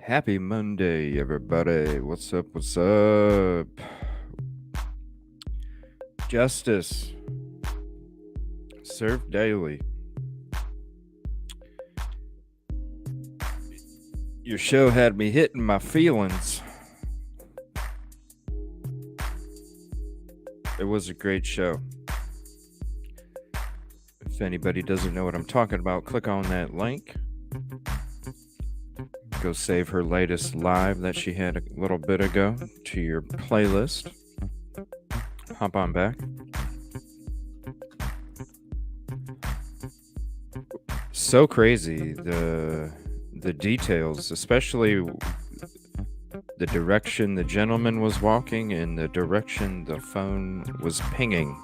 Happy Monday, everybody. What's up? What's up? Justice. Serve daily. Your show had me hitting my feelings. It was a great show. If anybody doesn't know what I'm talking about, click on that link. Go save her latest live that she had a little bit ago to your playlist. Hop on back. So crazy, the details, especially the direction the gentleman was walking and the direction the phone was pinging.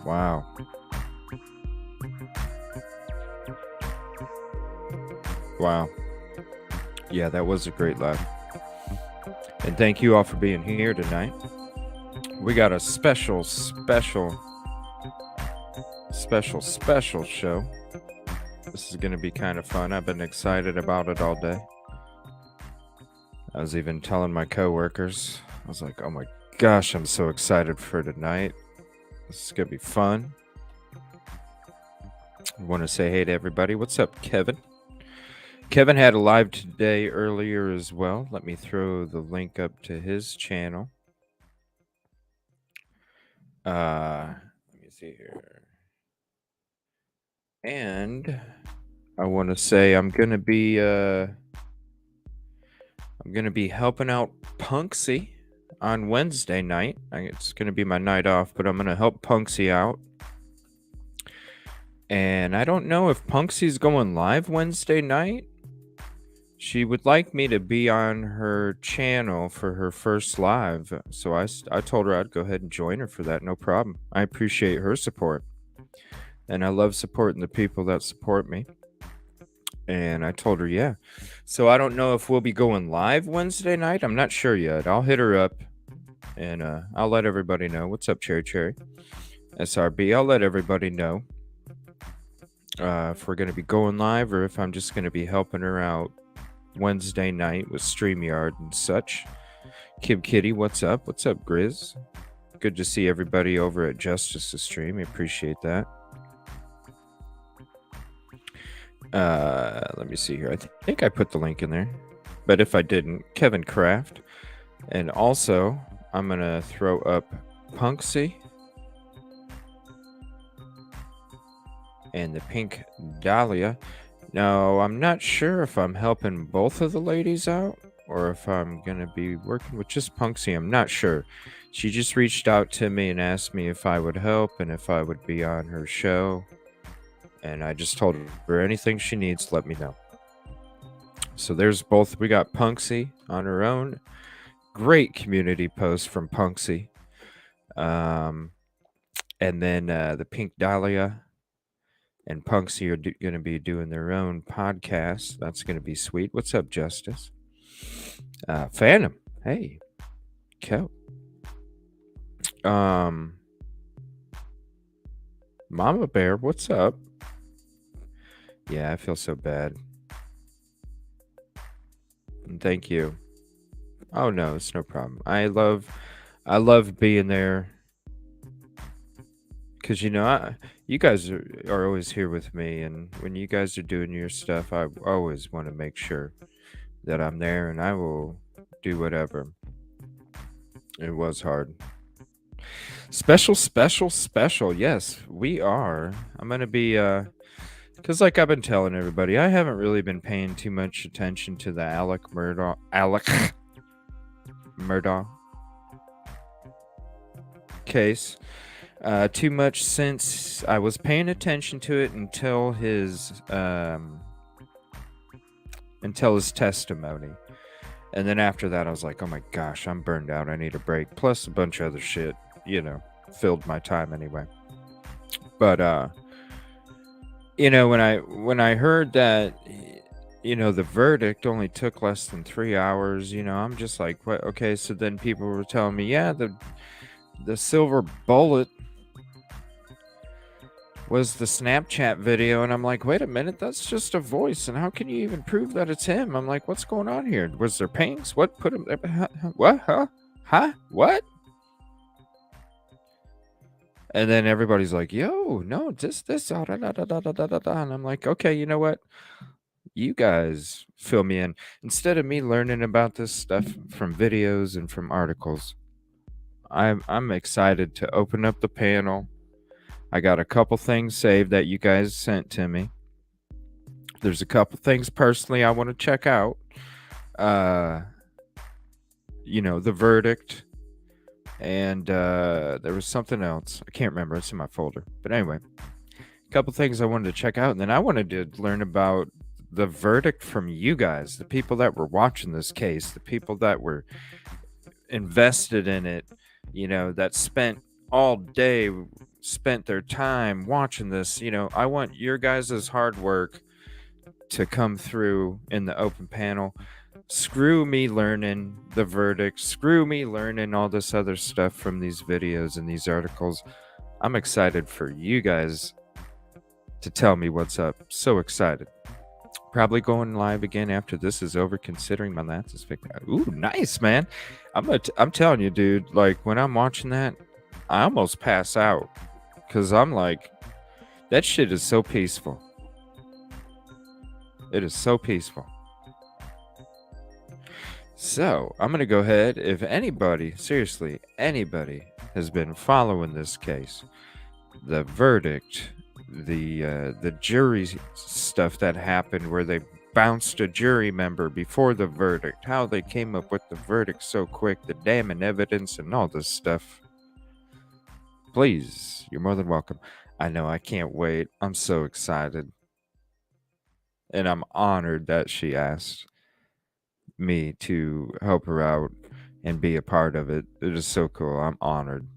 Wow. Wow. Yeah, that was a great live. And thank you all for being here tonight. We got a special show. This is going to be kind of fun. I've been excited about it all day. I was even telling my coworkers, I was like, oh my gosh, I'm so excited for tonight. This is going to be fun. I want to say hey to everybody. What's up, Kevin? Kevin had a live today earlier as well. Let me throw the link up to his channel. Let me see here. And I want to say I'm going to be helping out Punksy on Wednesday night. It's going to be my night off, but I'm going to help Punksy out. And I don't know if Punksy's going live Wednesday night. She would like me to be on her channel for her first live. So I told her I'd go ahead and join her for that. No problem. I appreciate her support. And I love supporting the people that support me. And I told her, yeah. So I don't know if we'll be going live Wednesday night. I'm not sure yet. I'll hit her up. And I'll let everybody know. What's up, Cherry Cherry? SRB. I'll let everybody know if we're going to be going live or if I'm just going to be helping her out Wednesday night with StreamYard and such. Kib Kitty, what's up? What's up, Grizz? Good to see everybody over at Justice's stream. I appreciate that. Let me see here. I think I put the link in there. But if I didn't, Kevin Kraft. And also, I'm going to throw up Punksy and the Pink Dahlia. Now, I'm not sure if I'm helping both of the ladies out or if I'm going to be working with just Punksy. I'm not sure. She just reached out to me and asked me if I would help and if I would be on her show. And I just told her anything she needs, let me know. So there's both. We got Punksy on her own. Great community post from Punksy. And then the Pink Dahlia and Punksy are going to be doing their own podcast. That's going to be sweet. What's up, Justice? Phantom. Hey. Kel. Mama Bear, what's up? Yeah, I feel so bad. And thank you. Oh no, it's no problem. I love being there. Because, you know, you guys are always here with me. And when you guys are doing your stuff, I always want to make sure that I'm there. And I will do whatever. It was hard. Special. Yes, we are. I'm gonna be because like I've been telling everybody, I haven't really been paying too much attention to the Murdaugh case. Too much since I was paying attention to it until his testimony. And then after that, I was like, oh my gosh, I'm burned out. I need a break. Plus a bunch of other shit, filled my time anyway. But, when I heard that, the verdict only took less than 3 hours, I'm just like, what? Okay. So then people were telling me, yeah, the silver bullet was the Snapchat video, and I'm like, wait a minute, that's just a voice, and how can you even prove that it's him? I'm like, what's going on here? Was there paints? What put him there? What? Huh? What? And then everybody's like, yo, no, this, da, da, da, da, da, da, da, da. And I'm like, okay, you know what? You guys fill me in. Instead of me learning about this stuff from videos and from articles, I'm excited to open up the panel. I got a couple things saved that you guys sent to me. There's a couple things personally I want to check out. The verdict. And there was something else. I can't remember. It's in my folder. But anyway, a couple things I wanted to check out. And then I wanted to learn about the verdict from you guys, the people that were watching this case, the people that were invested in it, that spent all day, spent their time watching this. I want your guys' hard work to come through in the open panel. Screw me learning the verdict. Screw me learning all this other stuff from these videos and these articles. I'm excited for you guys to tell me what's up. So excited. Probably going live again after this is over, considering my last is fixed. Ooh, nice, man. I'm telling you, dude, like when I'm watching that, I almost pass out. Because I'm like, that shit is so peaceful. It is so peaceful. So, I'm going to go ahead. If anybody, seriously, anybody has been following this case, the verdict, the jury stuff that happened where they bounced a jury member before the verdict, how they came up with the verdict so quick, the damning evidence and all this stuff, please, you're more than welcome. I know, I can't wait. I'm so excited. And I'm honored that she asked me to help her out and be a part of it. It is so cool. I'm honored.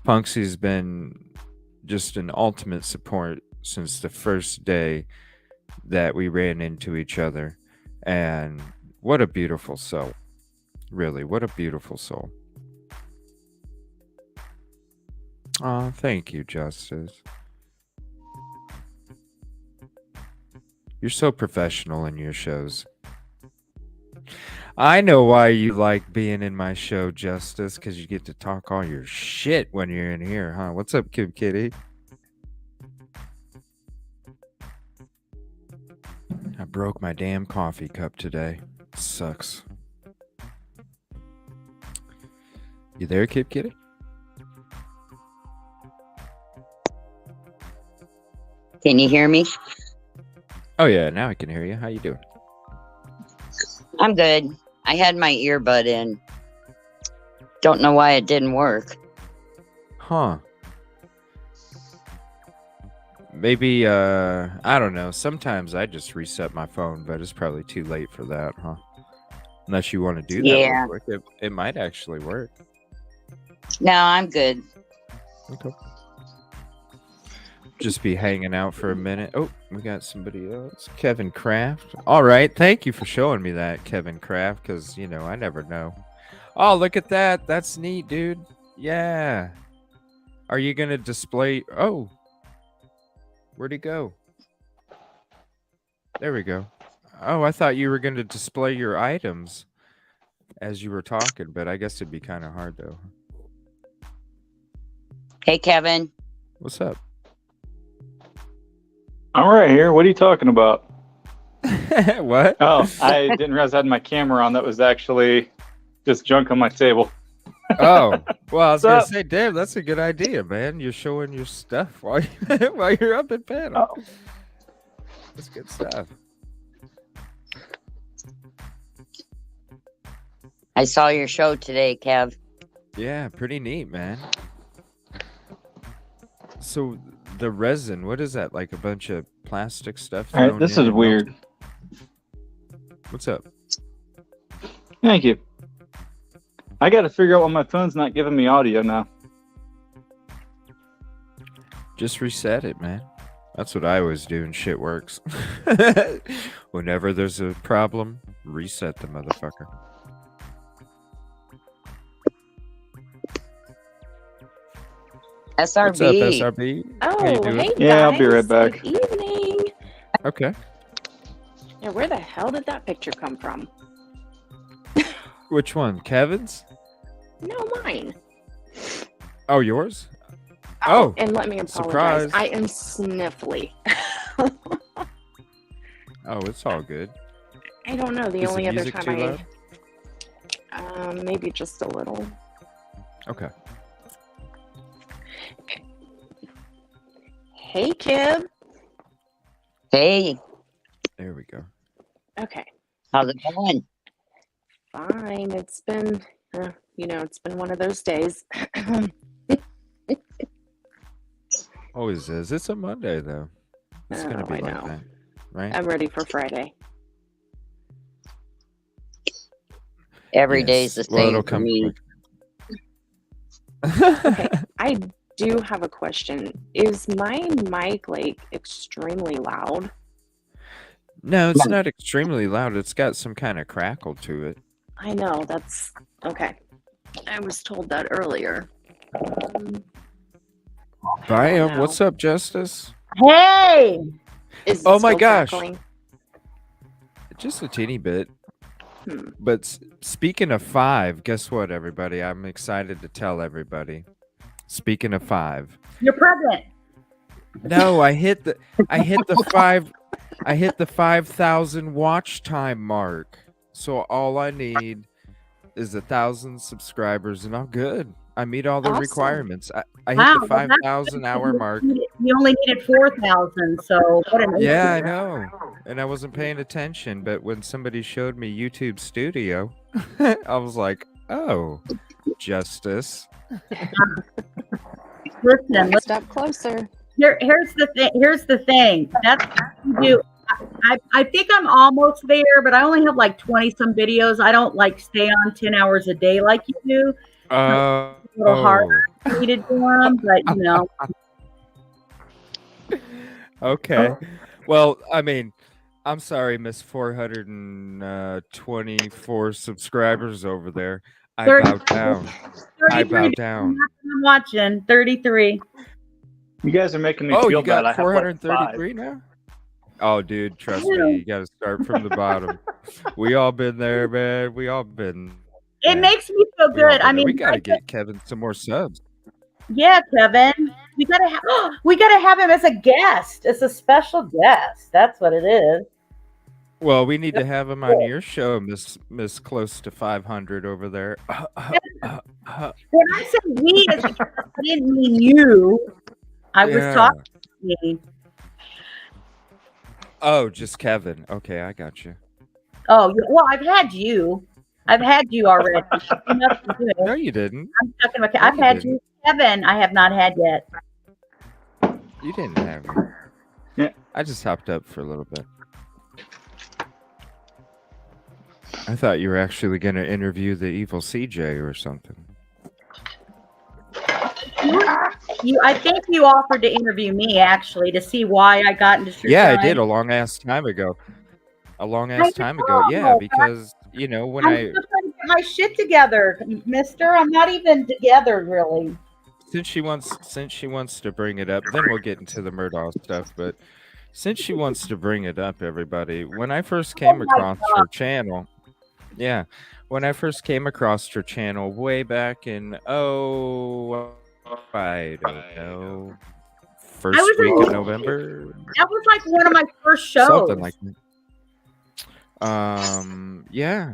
Punksy's been just an ultimate support since the first day that we ran into each other. And what a beautiful soul. Really, what a beautiful soul. Oh, thank you, Justice. You're so professional in your shows. I know why you like being in my show, Justice, because you get to talk all your shit when you're in here, huh? What's up, Kid Kitty? I broke my damn coffee cup today. Sucks. You there, Kid Kitty? Can you hear me? Oh, yeah, now I can hear you. How you doing? I'm good. I had my earbud in. Don't know why it didn't work. Huh. Maybe, I don't know. Sometimes I just reset my phone, but it's probably too late for that, huh? Unless you want to do that real quick. It might actually work. No, I'm good. Okay. Just be hanging out for a minute. Oh, we got somebody else. Kevin Kraft. All right. Thank you for showing me that, Kevin Kraft, because, I never know. Oh, look at that. That's neat, dude. Yeah. Are you going to display? Oh. Where'd he go? There we go. Oh, I thought you were going to display your items as you were talking, but I guess it'd be kind of hard, though. Hey, Kevin. What's up? I'm right here. What are you talking about? What? Oh, I didn't realize I had my camera on. That was actually just junk on my table. Oh, well, I was gonna What's up? say, damn, that's a good idea, man. You're showing your stuff while while you're up in panel. Oh, That's good stuff. I saw your show today, Kev. Yeah, pretty neat, man. So the resin, what is that? Like a bunch of plastic stuff all right. thrown This in is and weird. melted? What's up? Thank you. I got to figure out why my phone's not giving me audio now. Just reset it, man. That's what I always do and shit works. Whenever there's a problem, reset the motherfucker. SRB. What's up, SRB? How you Oh, doing? hey guys. Yeah, I'll be right back. Good evening. Okay. Yeah, where the hell did that picture come from? Which one? Kevin's? No, mine. Oh, yours? Oh, and let me apologize. surprise. I am sniffly. Oh, it's all good. I don't know. The Is only the other music time too loud? maybe just a little. Okay. Hey, Kib. Hey, There we go. Okay, how's it going? fine. It's been, it's been one of those days. Always is. It's a Monday, though. It's going to be I like know. that, right? I'm ready for Friday. Every day's the Yes. Well, same it'll for come me. quick. Okay, I do have a question. Is my mic like extremely loud? No, it's not extremely loud. It's got some kind of crackle to it. I know, that's okay. I was told that earlier. Bam. know. What's up, Justice? Hey! Is it Oh my still gosh. crackling? Just a teeny bit. Hmm. But speaking of 5, guess what, everybody? I'm excited to tell everybody. Speaking of 5. You're pregnant. No, I hit the 5,000 watch time mark. So all I need is 1,000 subscribers and I'm good. I meet all the Awesome. requirements. I hit Wow, the well, that's 5,000 hour mark. You only needed 4,000, so what an Yeah, I issue. know. And I wasn't paying attention, but when somebody showed me YouTube Studio, I was like, "Oh, Justice." Listen, One step closer. here's the thing. That's what you do. I think I'm almost there, but I only have like 20 some videos. I don't like stay on 10 hours a day like you do. Oh. A little harder for me to do them, but Okay. Well, I mean, I'm sorry, Miss 424 subscribers over there. I 30 bow down. I bow 33 down. I'm watching 33. You guys are making me Oh, feel you bad. got I have like 433 now? Oh, dude, trust Yeah. me. You got to start from the bottom. We all been there, man. We all been It there. makes me feel We all good. been I there. We mean, got to get Kevin some more subs. yeah, Kevin, we gotta have him as a guest. It's a special guest. That's what it is. Well, we need to have him on your show, Miss close to 500 over there. When I said we, as a guest, I didn't mean you. I was Yeah. talking to me. Oh, just Kevin. Okay, I got you. Oh, well, I've had you. I've had you already. Nothing good. No, you didn't. I'm talking about. No, I've you had didn't. you, Kevin. I have not had yet. You didn't have me. Yeah. I just hopped up for a little bit. I thought you were actually going to interview the evil CJ or something. I think you offered to interview me actually to see why I got into true Yeah, I crime. did a long ass time ago. Yeah, know, because you know when I'm still trying to get my shit together, Mister. I'm not even together really. since she wants to bring it up, then we'll get into the Murdaugh stuff. But since she wants to bring it up, everybody, when I first came my across her channel, yeah, when I first came across her channel way back in I don't know, first was week in- of November, That was like one of my first shows. something like that. Yeah.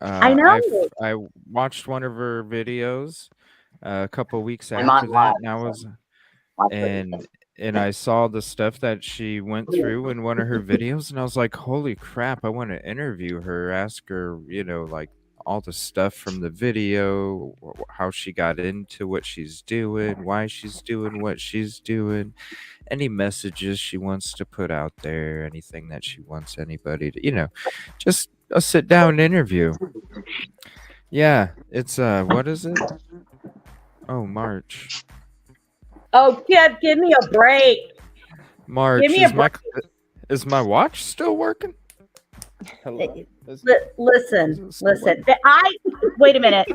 I know. I watched one of her videos a couple weeks I'm after on that, live. and I was Watch what you and and I saw the stuff that she went through in one of her videos, and I was like, "Holy crap! I want to interview her, ask her, like all the stuff from the video, how she got into what she's doing, why she's doing what she's doing, any messages she wants to put out there, anything that she wants anybody to, just a sit down interview." Yeah, it's what is it? Oh, March. Oh, kid, give me a break. March Give me a break. is my watch still working? Hello? Listen. still Wait a minute.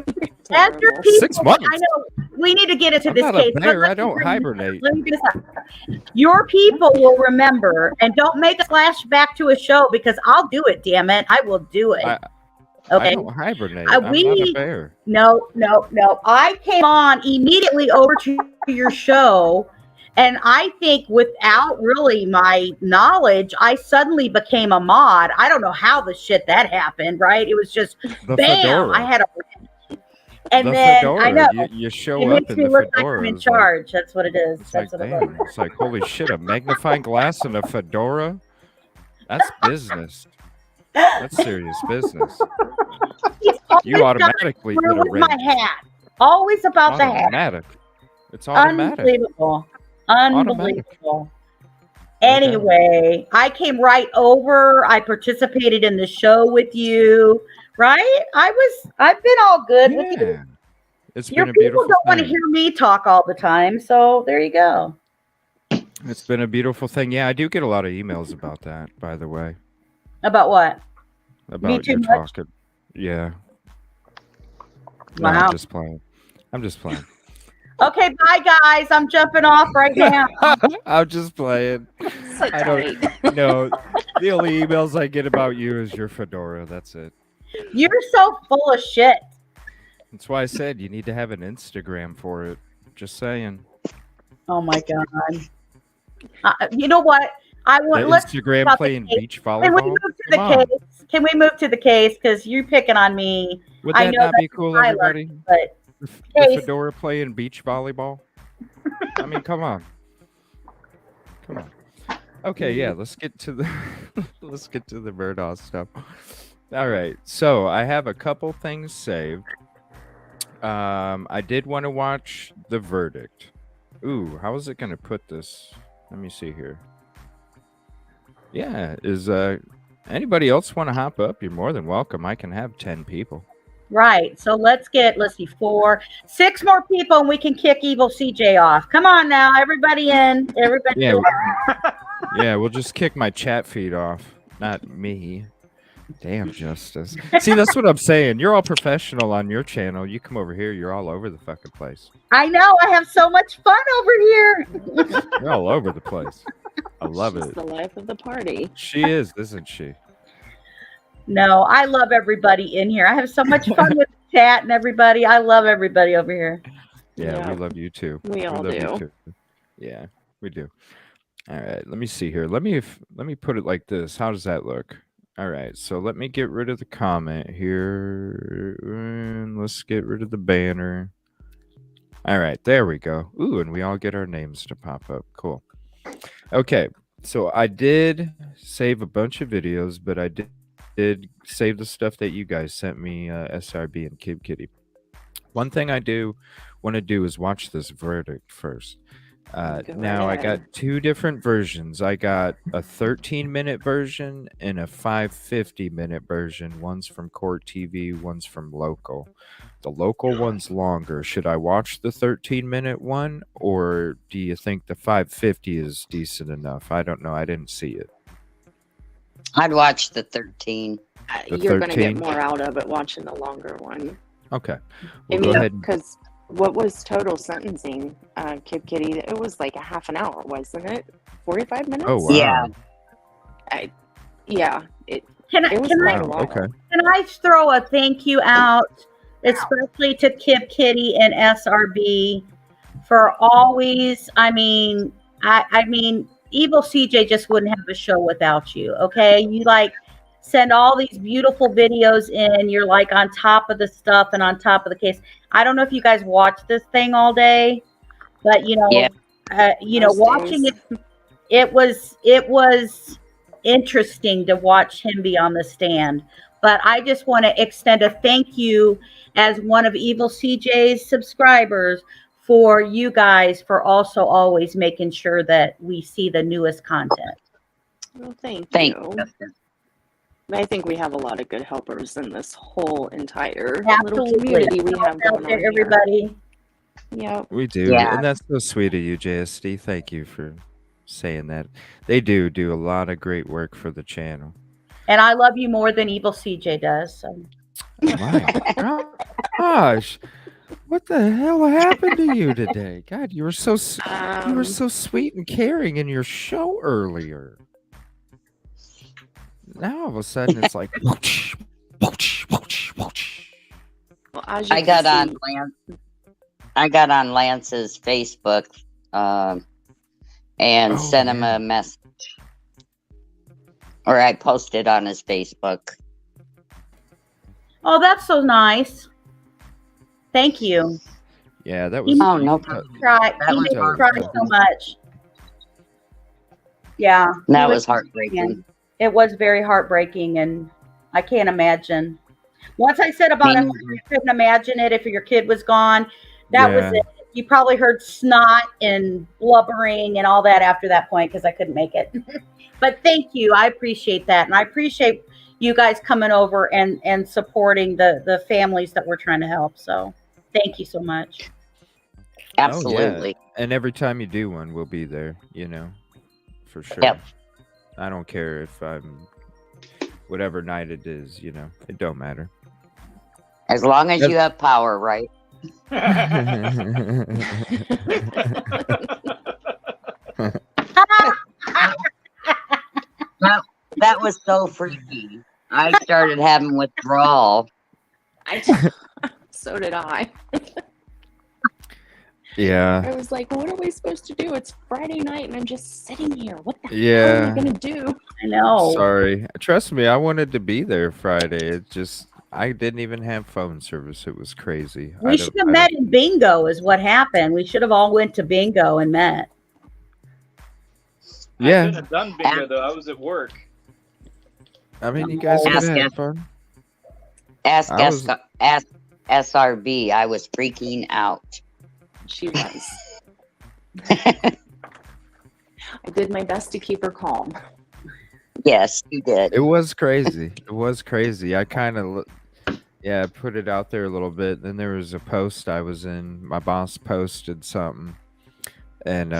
After Terrible. people, 6 months. I know we need to get into I'm this not case. a but bear. let I me don't bring- hibernate. Let me get this out. Your people will remember, and don't make us flash back to a show because I'll do it. Damn it, I will do it. I Okay. don't hibernate. I'm not a We bear. no. I came on immediately over to your show, and I think without really my knowledge, I suddenly became a mod. I don't know how the shit that happened. Right? It was just The bam. fedora. I had a. And the then fedora. I know You show it up makes in me the look like fedora. I'm in It's like, charge. That's what it is. it's That's like, what it damn. is. It's like, holy shit, a magnifying glass and a fedora? That's business. That's serious business. He's You always got automatically through get a with my ring. hat. Always about the hat. Automatic. It's automatic. Unbelievable. Automatic. Unbelievable. Anyway, I came right over. I participated in the show with you, right? I've been all good with you. Yeah. It's Your been a people beautiful don't want to thing. hear me talk all the time, so there you go. It's been a beautiful thing. Yeah, I do get a lot of emails about that, by the way. About what? About too your much? talking. Yeah. No, Wow. I'm just playing. Okay, bye guys. I'm jumping off right now. I'm just playing. So I don't tight. know. The only emails I get about you is your fedora. That's it. You're so full of shit. That's why I said you need to have an Instagram for it. Just saying. Oh my god. You know what? The Let's Instagram talk playing about the beach Can we volleyball. move to the Come on. case? Can we move to the case? Because you're picking on me. Would I that know not be cool, Tyler, everybody? but The Case. fedora playing beach volleyball. I mean, come on. Okay, yeah. Let's get to the Murdaugh stuff. All right. So I have a couple things saved. I did want to watch The Verdict. Ooh, how is it going to put this? Let me see here. Yeah, is anybody else want to hop up? You're more than welcome. I can have 10 people. right. So let's see, 4, 6 more people, and we can kick Evil CJ off. Come on now, everybody in. Everybody. Yeah, in. yeah, we'll just kick my chat feed off, not me. Damn, Justice. See, that's what I'm saying. You're all professional on your channel. You come over here, you're all over the fucking place. I know. I have so much fun over here. You're all over the place. I love She's it. the life of the party. She is, isn't she? No, I love everybody in here. I have so much fun with the chat and everybody. I love everybody over here. Yeah, Yeah. we love you too. We all love you do. too. Yeah, we do. All right, let me see here. Let me put it like this. How does that look? All right, so let me get rid of the comment here. And let's get rid of the banner. All right, there we go. Ooh, and we all get our names to pop up. Cool. Okay, so I did save a bunch of videos, but I did save the stuff that you guys sent me, SRB and Kid Kitty. One thing I do want to do is watch this verdict first. Go Now right I got ahead. 2 different versions. I got a 13-minute version and a 550-minute version. One's from Court TV, one's from Local. The local one's longer. Should I watch the 13-minute one, or do you think the 550 is decent enough? I don't know. I didn't see it. I'd watch the 13. The You're going to get 13? more out of it watching the longer one. Okay. I We'll go mean, ahead and because what was total sentencing, Kid Kitty? It was like a half an hour, wasn't it? 45 minutes? Oh, wow. Yeah. Yeah. It Can was can quite I a while. Okay. can I throw a thank you out, especially to Kip Kitty and SRB for always. I mean, Evil CJ just wouldn't have a show without you. Okay, you like send all these beautiful videos in. You're like on top of the stuff and on top of the case. I don't know if you guys watch this thing all day, but Yeah. Most watching days. it was interesting to watch him be on the stand. But I just want to extend a thank you as one of Evil CJ's subscribers for you guys for also always making sure that we see the newest content. Well, thank Thank you. you. I think we have a lot of good helpers in this whole entire little Absolutely. community we have Out going there, on here. everybody. Yep. We do, Yeah. and that's so sweet of you, JSD. Thank you for saying that. They do a lot of great work for the channel. And I love you more than Evil CJ does. So. My gosh, what the hell happened to you today? God, you were so sweet and caring in your show earlier. Now all of a sudden it's like whoosh, whoosh, whoosh, whoosh. Well, as you I can got see, on Lance. I got on Lance's Facebook and Oh, sent him yeah. a message, or I posted on his Facebook. Oh, that's so nice. Thank you. Yeah, that was. Oh, no He problem. made me was cry hard. so much. Yeah. That he was heartbreaking. It was very heartbreaking, and I can't imagine. Once I said about Me it, neither. I couldn't imagine it if your kid was gone. That was Yeah. it. You probably heard snot and blubbering and all that after that point because I couldn't make it. But thank you. I appreciate that. And I appreciate you guys coming over and supporting the families that we're trying to help. So thank you so much. Absolutely. And every time you do one, we'll be there, for sure. Yep. I don't care if I'm whatever night it is, it don't matter. As long as you have power, right? That was so freaky. I started having withdrawal. so did I. Yeah. I was like, what are we supposed to do? It's Friday night and I'm just sitting here. What the hell are Yeah. we going to do? I know. Sorry. Trust me, I wanted to be there Friday. It just I didn't even have phone service. It was crazy. We should have met in bingo is what happened. We should have all went to bingo and met. I Yeah. couldn't have done bingo though. I was at work. I mean, you guys could Ask have us. fun. Ask I was- SRB. I was freaking out. She was. I did my best to keep her calm. Yes, you did. It was crazy. It was crazy. I kind of, put it out there a little bit. Then there was a post I was in. My boss posted something, and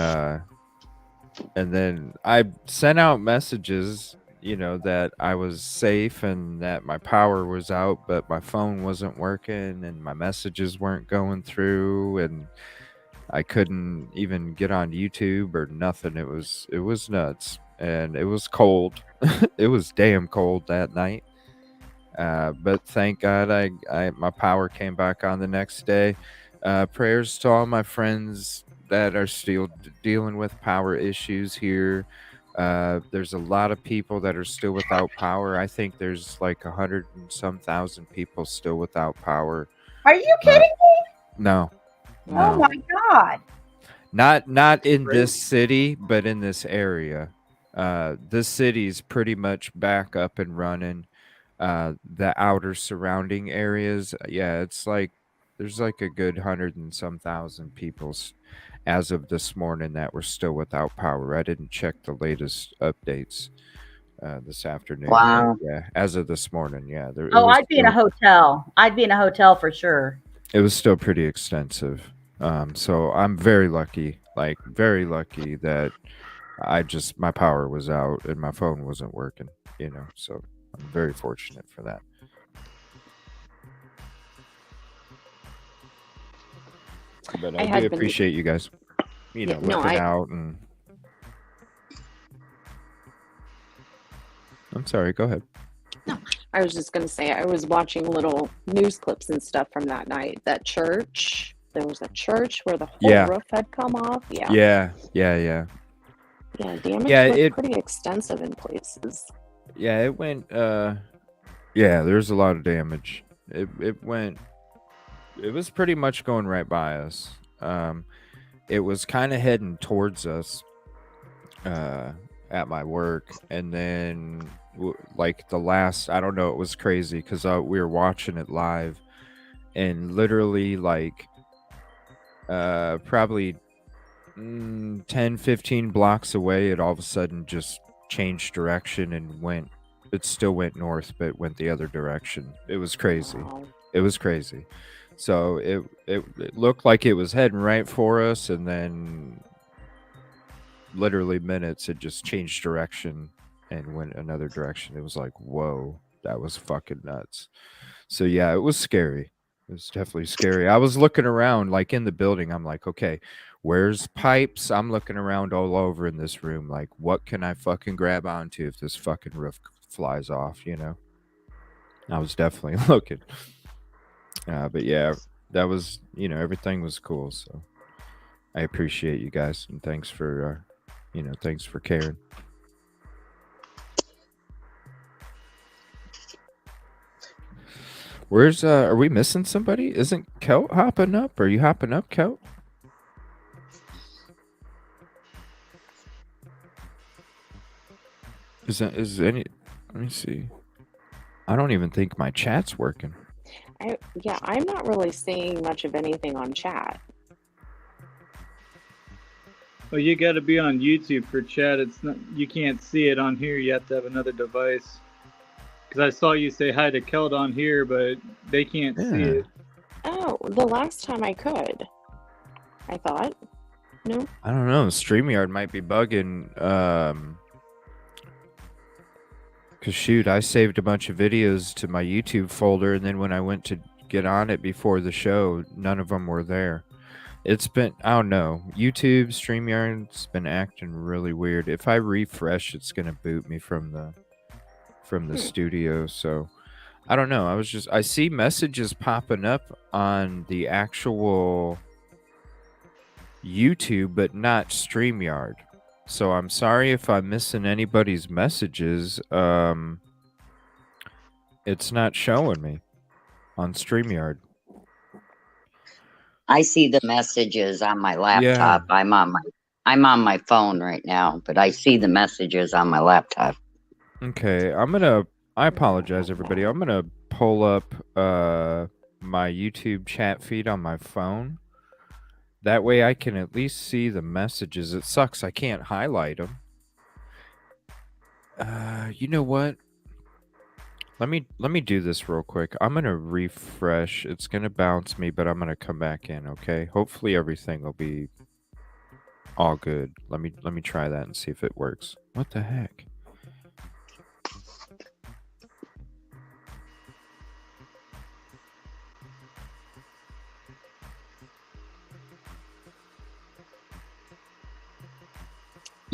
then I sent out messages, that I was safe and that my power was out, but my phone wasn't working and my messages weren't going through, and I couldn't even get on YouTube or nothing. It was nuts, and it was cold. It was damn cold that night. But thank God my power came back on the next day. Prayers to all my friends that are still dealing with power issues here. There's a lot of people that are still without power. I think there's like 100 and some thousand people still without power. Are you kidding me? No. Oh No. my God. Not in this city, but in this area. This city's pretty much back up and running. The outer surrounding areas, it's like there's like a good 100 and some thousand people as of this morning that were still without power. I didn't check the latest updates this afternoon. Wow. But yeah, as of this morning, yeah. I'd be in a hotel. I'd be in a hotel for sure. It was still pretty extensive. So I'm very lucky, that my power was out and my phone wasn't working, so I'm very fortunate for that. But I I had do been- appreciate you guys, no, looking out and. I'm sorry, go ahead. I was just going to say, I was watching little news clips and stuff from that night. That church, there was a church where the whole Yeah. roof had come off. Yeah. Yeah, damage Yeah, looked it- pretty extensive in places. Yeah, it went. Yeah, there's a lot of damage. It went. It was pretty much going right by us. It was kind of heading towards us. At my work, and then like the last, I don't know, it was crazy because we were watching it live, and literally like probably 10-15 blocks away, it all of a sudden just changed direction and went. It still went north, but went the other direction. It was crazy. Wow. It was crazy. So it looked like it was heading right for us, and then literally minutes it just changed direction and went another direction. It was like, whoa, that was fucking nuts. So yeah, it was scary. It was definitely scary. I was looking around like in the building. I'm like, okay, where's pipes? I'm looking around all over in this room. Like, what can I fucking grab onto if this fucking roof flies off, you know? I was definitely looking. But yeah, that was, everything was cool. So I appreciate you guys, and thanks for thanks for caring. Where's are we missing somebody? Isn't Kelt hopping up? Are you hopping up, Kelt? Is any let me see. I don't even think my chat's working. Yeah, I'm not really seeing much of anything on chat. Well, you got to be on YouTube for chat. It's not, you can't see it on here. You have to have another device. Because I saw you say hi to Keld on here, but they can't see it. Oh, the last time I could. I thought. No. I don't know. StreamYard might be bugging. Cause shoot, I saved a bunch of videos to my YouTube folder, and then when I went to get on it before the show, none of them were there. It's been, I don't know, YouTube, StreamYard's been acting really weird. If I refresh, it's gonna boot me from the studio. So I don't know. I see messages popping up on the actual YouTube, but not StreamYard. So I'm sorry if I'm missing anybody's messages. It's not showing me on StreamYard. I see the messages on my laptop. Yeah. I'm on my phone right now, but I see the messages on my laptop. Okay, I apologize, everybody. I'm gonna pull up my YouTube chat feed on my phone. That way I can at least see the messages. It sucks I can't highlight them. You know what? Let me do this real quick. I'm gonna refresh. It's gonna bounce me, but I'm gonna come back in, okay? Hopefully everything will be all good. Let me try that and see if it works. What the heck?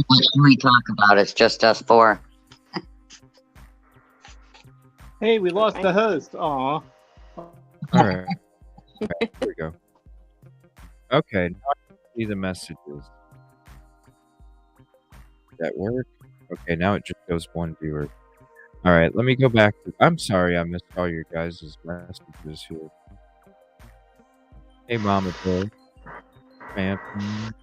What can we talk about? It's just us four. Hey, we lost the host. Aw. All right. Okay, here we go. Okay, now I can see the messages. Did that work? Okay, now it just goes one viewer. All right, let me go back. I'm sorry I missed all your guys' messages here. Hey, Mama Bear. Phantom.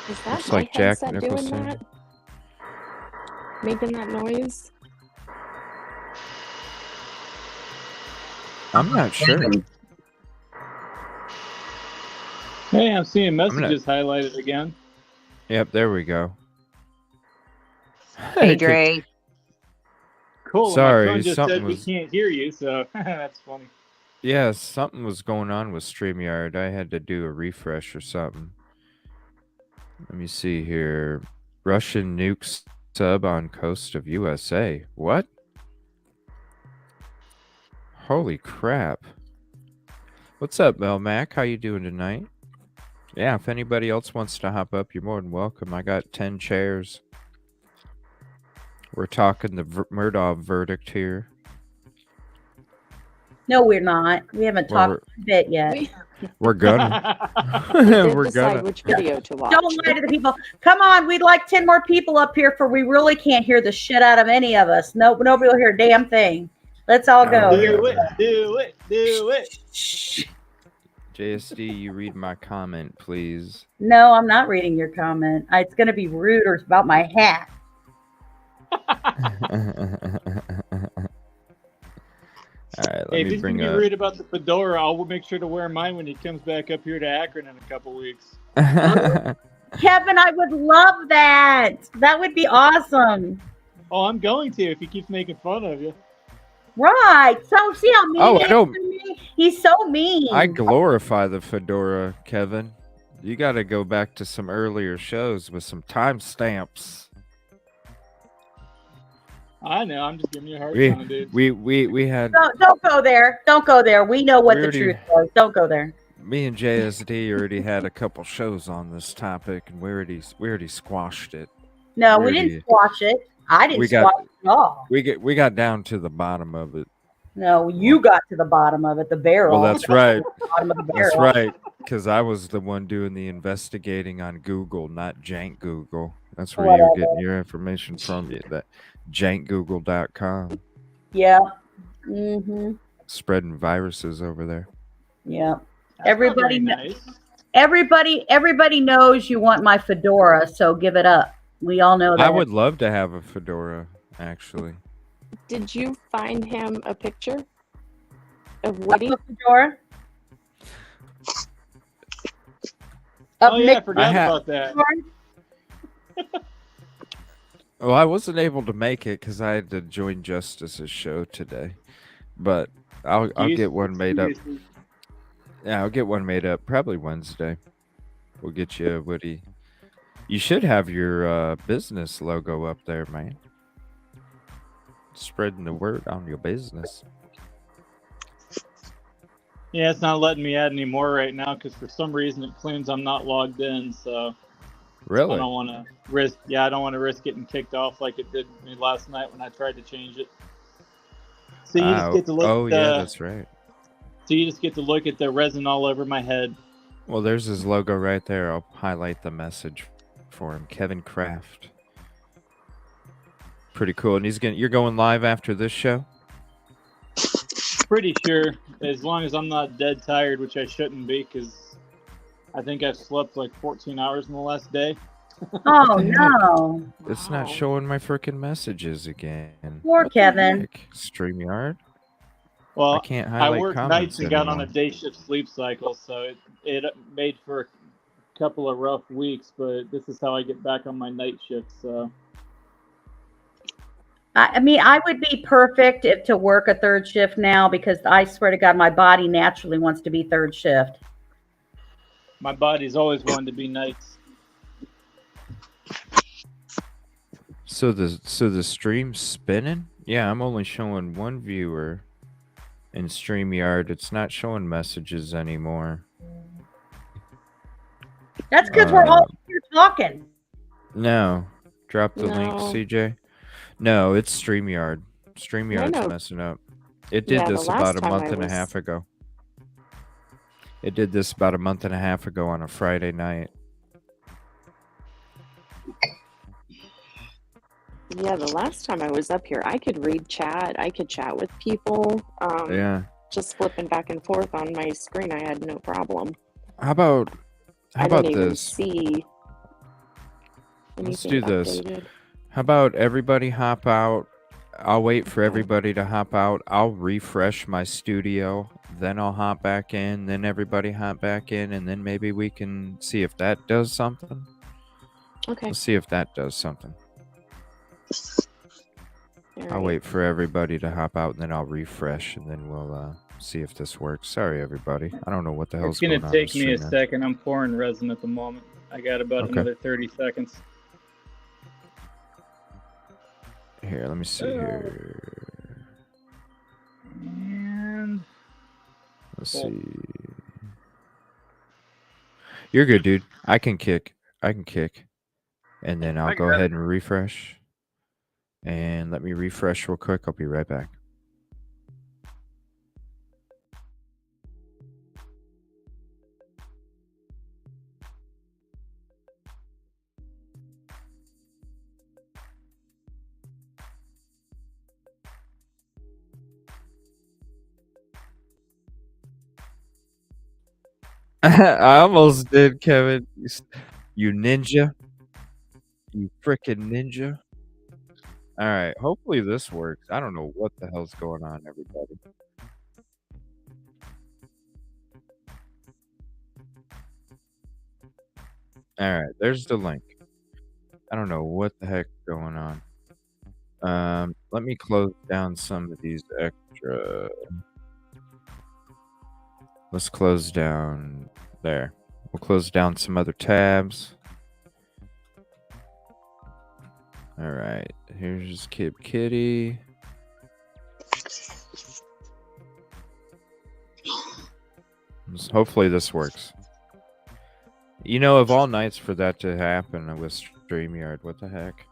Is that Looks my like Jack headset doing Nicholson. that? Making that noise? I'm not sure. Hey, I'm seeing messages highlighted again. Yep, there we go. Hey, Dre. Cool. Sorry, my phone just something said was- we can't hear you, so that's funny. Yeah, something was going on with StreamYard. I had to do a refresh or something. Let me see here. Russian nukes sub on coast of USA. What? Holy crap. What's up, Mel Mac? How you doing tonight? Yeah, if anybody else wants to hop up, you're more than welcome. I got 10 chairs. We're talking the Murdaugh verdict here. No, we're not. We haven't Well, talked a bit yet. we're gonna. We did We're decide gonna. which video to watch. Don't lie to the people. Come on, we'd like 10 more people up here for we really can't hear the shit out of any of us. No, nobody will hear a damn thing. Let's all go. Oh, do yeah. it, do it, do it. Shh. JSD, you read my comment, please. No, I'm not reading your comment. It's going to be rude or it's about my hat. All right, let Hey, if me he's gonna bring be up. rude about the fedora, I'll make sure to wear mine when he comes back up here to Akron in a couple weeks. Kevin, I would love that. That would be awesome. Oh, I'm going to if he keeps making fun of you. Right. So see how mean Oh, he I is don't- to me? He's so mean. I glorify the fedora, Kevin. You got to go back to some earlier shows with some timestamps. I know. I'm just giving you a hard We time, dude. we had Don't go there. Don't go there. We know what We the already- truth was. Don't go there. me and JSD already had a couple shows on this topic, and we already squashed it. No, we Really? didn't squash it. I didn't We got- squash it at all. We got down to the bottom of it. No, you got to the bottom of it, the barrel. Well, that's right. The bottom of the That's barrel. right. Because I was the one doing the investigating on Google, not Jank Google. That's where you're getting your information from. That jankgoogle.com. Yeah. Mm-hmm. Spreading viruses over there. Yeah. That's Everybody not kn- very nice. Everybody knows you want my fedora, so give it up. We all know that. I would love to have a fedora, actually. Did you find him a picture of Up Woody? the fedora. Oh yeah, I Nick forgot had- about that. fedora. Well, I wasn't able to make it because I had to join Justice's show today. But I'll get one made up. Yeah, I'll get one made up probably Wednesday. We'll get you a Woody. You should have your business logo up there, man. Spreading the word on your business. Yeah, it's not letting me add any more right now because for some reason it claims I'm not logged in. So I Really? don't want to risk. Yeah, I don't want to risk getting kicked off like it did me last night when I tried to change it. So you just get to look. Oh, at yeah, the, that's right. So you just get to look at the resin all over my head. Well, there's his logo right there. I'll highlight the message for him. Kevin Kraft. Pretty cool. And you're going live after this show? Pretty sure, as long as I'm not dead tired, which I shouldn't be, because I think I've slept like 14 hours in the last day. Oh the heck? no. It's not Wow. showing my freaking messages again. Poor What the Kevin. heck? StreamYard? I Well, can't I highlight worked comments nights and got on a anymore. day shift sleep cycle, so it made for a couple of rough weeks. But this is how I get back on my night shift. So I mean, I would be perfect if to work a third shift now because I swear to God, my body naturally wants to be third shift. my body's always wanted to be nights. So the stream's spinning? Yeah, I'm only showing one viewer in StreamYard. It's not showing messages anymore. That's because we're all here talking. No. Drop the link, No. CJ. No, it's StreamYard. StreamYard's know. messing up. It did Yeah, the this last about a time month I and a was- half ago. It did this about a month and a half ago on a Friday night. Yeah, the last time I was up here, I could read chat. I could chat with people. Yeah. Just flipping back and forth on my screen, I had no problem. How about I didn't even this? see. Let's anything do this. updated. How about everybody hop out? I'll wait for everybody to hop out. I'll refresh my studio. Then I'll hop back in. Then everybody hop back in. And then maybe we can see if that does something. Okay. Let's see if that does something. all I'll right. wait for everybody to hop out. And then I'll refresh. And then we'll see if this works. Sorry, everybody. I don't know what the hell's It's gonna going on. take with me a streaming. second. I'm pouring resin at the moment. I got about Okay. another 30 seconds. Here, let me see here. And Let's Cool. see. You're good, dude. I can kick. And then I'll I go got ahead and refresh. And let me refresh real quick. I'll be right back. I almost did, Kevin. You ninja. You frickin' ninja. All right. Hopefully this works. I don't know what the hell's going on, everybody. All right. There's the link. I don't know what the heck's going on. Let me close down some of these extra. Let's close down there. We'll close down some other tabs. All right. Here's Kid Kitty. Hopefully this works. You know, of all nights for that to happen with StreamYard, what the heck?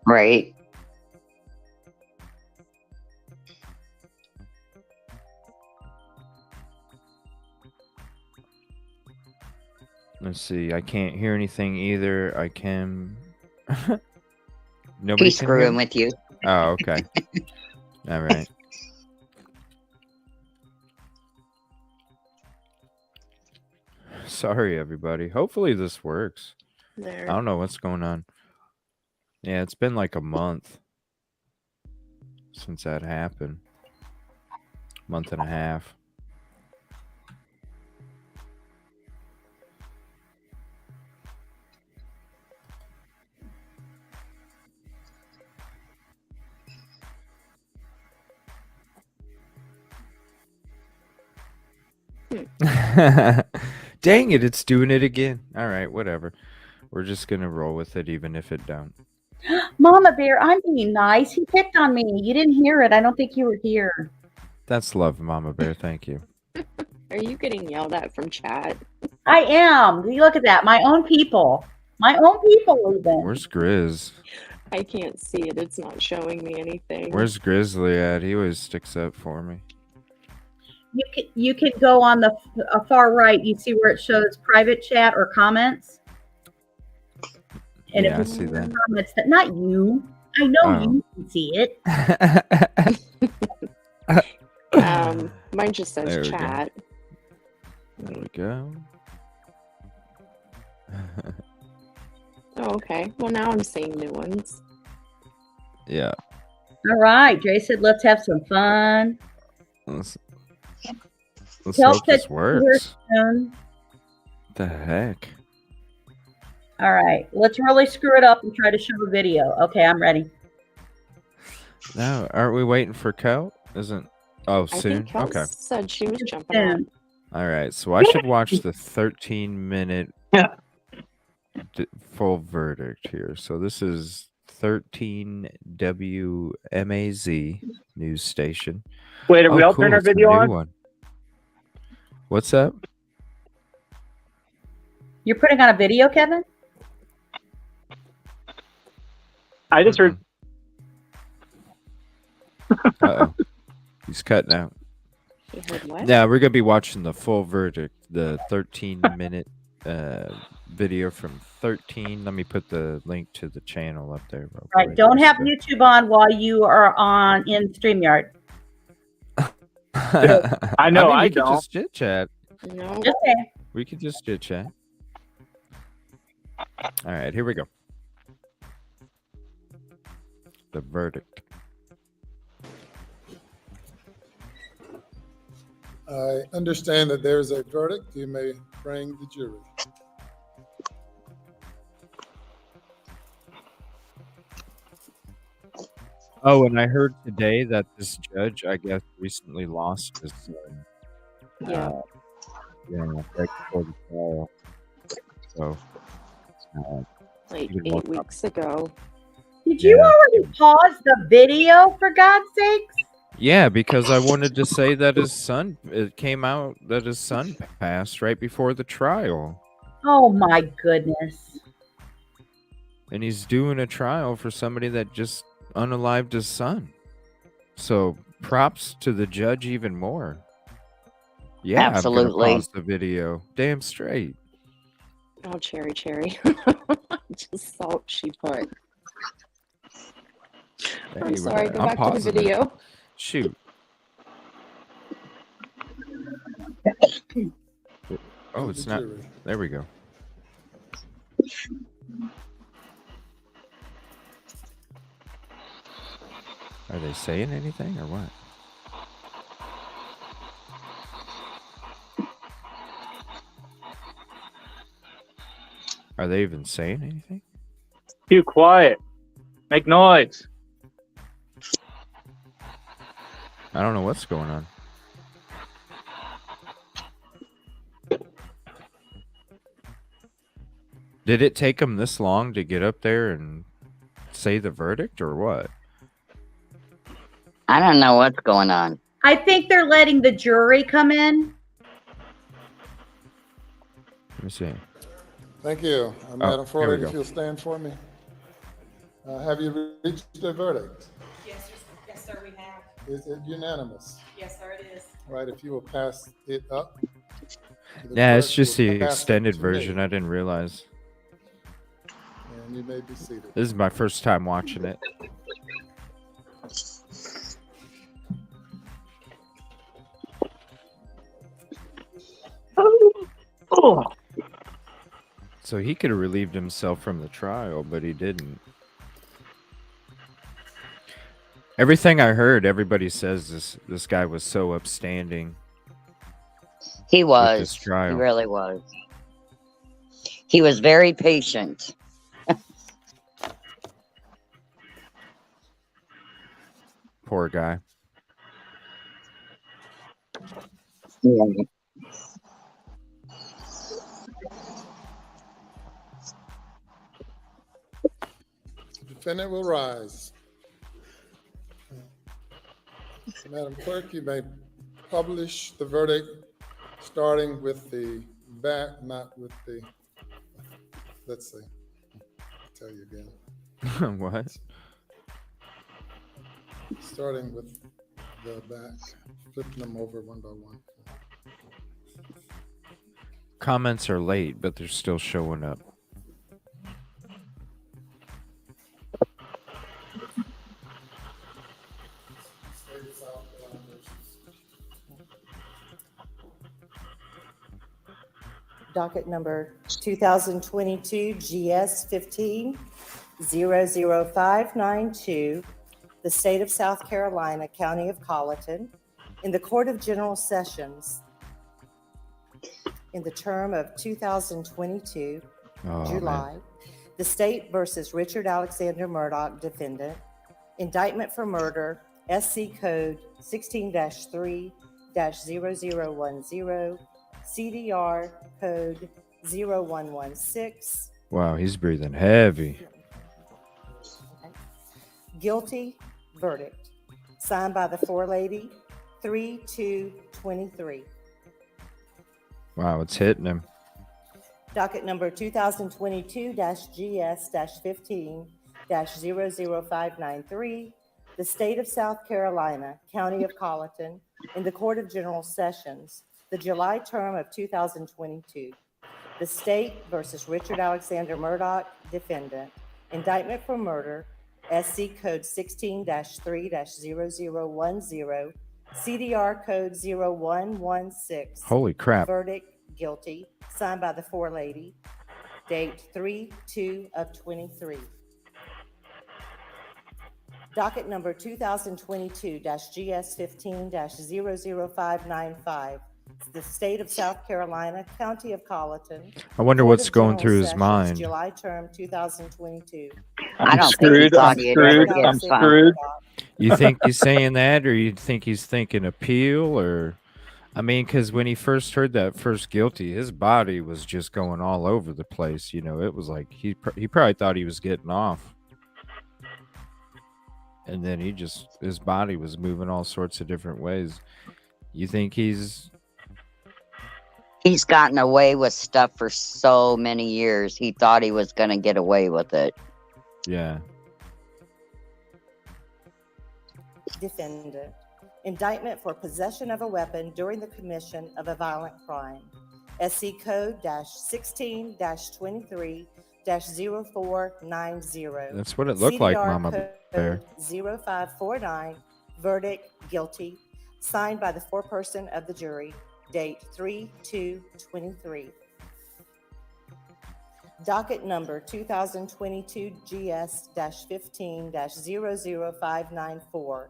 Right. Let's see. I can't hear anything either. I can. Nobody He's can hear screwing me? with you. Oh, okay. All right. Sorry, everybody. Hopefully this works. There. I don't know what's going on. Yeah, it's been like a month since that happened. Month and a half. Dang it, it's doing it again. All right, whatever. We're just going to roll with it even if it don't. Mama Bear, I'm being nice. He picked on me. You didn't hear it. I don't think you were here. That's love, Mama Bear. Thank you. Are you getting yelled at from chat? I am. Look at that. My own people. My own people even. Where's Grizz? I can't see it. It's not showing me anything. Where's Grizzly at? He always sticks up for me. You can go on the far right. You see where it shows private chat or comments. And Yeah, I if see that. comments that not you, I know Oh. you can see it. Mine just There says we go. chat. There we go. Oh, okay. Well, now I'm seeing new ones. Yeah. All right, Jay said, let's have some fun. Let's Tell hope this Ted- works. Soon. What the heck? All right, let's really screw it up and try to show a video. Okay, I'm ready. No, aren't we waiting for Kel? Isn't I soon? think Kels Okay. said she was jumping on. Soon. All right. So I should watch the 13-minute full verdict here. So this is 13 WMAZ news station. Wait, did we all turn our it's a video new on? one. What's up? You're putting on a video, Kevin? I just heard. Uh-oh. He's cutting out. You heard what? Now we're gonna be watching the full verdict, the 13-minute video from 13. Let me put the link to the channel up there. Real Right. quick. Don't have YouTube on while you are on in StreamYard. I know, mean, I we could don't. just chit chat. No. Just saying. We could just chit chat. All right, here we go. The verdict. I understand that there is a verdict. You may bring the jury. Oh, and I heard today that this judge, I guess, recently lost his son. Yeah. Yeah, right before the trial. So, Like even 8 more weeks ago. Did you Yeah. already pause the video, for God's sakes? yeah, because I wanted to say that his son, it came out that his son passed right before the trial. Oh, my goodness. And he's doing a trial for somebody that just unalived his son. So props to the judge even more. Yeah, I'm Absolutely. gonna pause the video. Damn straight. Oh, cherry. Just salt she put. Hey, I'm sorry. we're- Go I'm back to the pausing it. video. Shoot. Oh, of it's the not. jury. There we go. Are they saying anything or what? Are they even saying anything? Too quiet. Make noise. I don't know what's going on. Did it take them this long to get up there and say the verdict or what? I don't know what's going on. I think they're letting the jury come in. Let me see. Thank you. Madam here we Forley, go. if you'll stand for me. Have you reached a verdict? Yes, sir, we have. Is it unanimous? Yes, sir, it is. All right, if you will pass it up. to the Yeah, it's clerk, just who will the pass it extended to version. me, I didn't realize. And you may be seated. This is my first time watching it. Oh. So he could have relieved himself from the trial, but he didn't. Everything I heard, everybody says this guy was so upstanding. He With was. this trial. He really was. He was very patient. Poor guy. Yeah. The defendant will rise. Madam Clerk, you may publish the verdict, starting with the back, not with the, let's see, I'll tell you again. What? Starting with the back, flipping them over one by one. Comments are late, but they're still showing up. Docket number 2022 GS 15 00592, the State of South Carolina, County of Colleton, in the Court of General Sessions in the term of 2022, July, Man. the State versus Richard Alexander Murdaugh, defendant, indictment for murder, SC Code 16-3-0010, CDR Code 0116. Wow, he's breathing heavy. Guilty verdict. Signed by the forelady, 3/2/23. Wow, it's hitting him. Docket number 2022-GS-15-00593, the State of South Carolina, County of Colleton, in the Court of General Sessions, the July term of 2022. The State versus Richard Alexander Murdaugh, defendant, indictment for murder, SC Code 16-3-0010, CDR Code 0116. Holy crap. Verdict, guilty, signed by the forelady, date 3/2/23. Docket number 2022-GS15-00595, the State of South Carolina, County of Colleton. I wonder Court what's of going General through his Sessions, mind. July term 2022. I don't think he screwed. thought I'm he'd ever screwed. get I'm fun. screwed. You think he's saying that, or you think he's thinking appeal, or I mean, because when he first heard that first guilty, his body was just going all over the place. You know, it was like he probably thought he was getting off, and then his body was moving all sorts of different ways. You think he's gotten away with stuff for so many years. He thought he was going to get away with it. yeah? Defendant. Indictment for possession of a weapon during the commission of a violent crime. SC Code -16-23-0490. That's what it looked like, CDR Mama Code Bear. 0549. Verdict, guilty. Signed by the foreperson of the jury, date 3/2/23. Docket number 2022 GS-15-00594.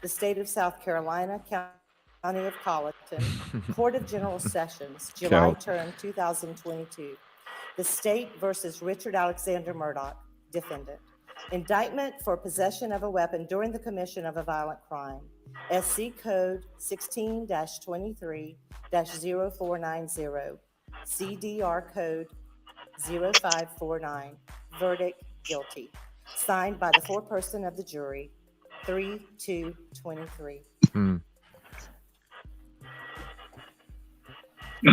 The State of South Carolina, County of Colleton, Court of General Sessions, July Cal. term 2022. The State versus Richard Alexander Murdaugh, defendant. Indictment for possession of a weapon during the commission of a violent crime. SC Code 16-23-0490. CDR Code 0549. Verdict, guilty. Signed by the foreperson of the jury, 3/2/23.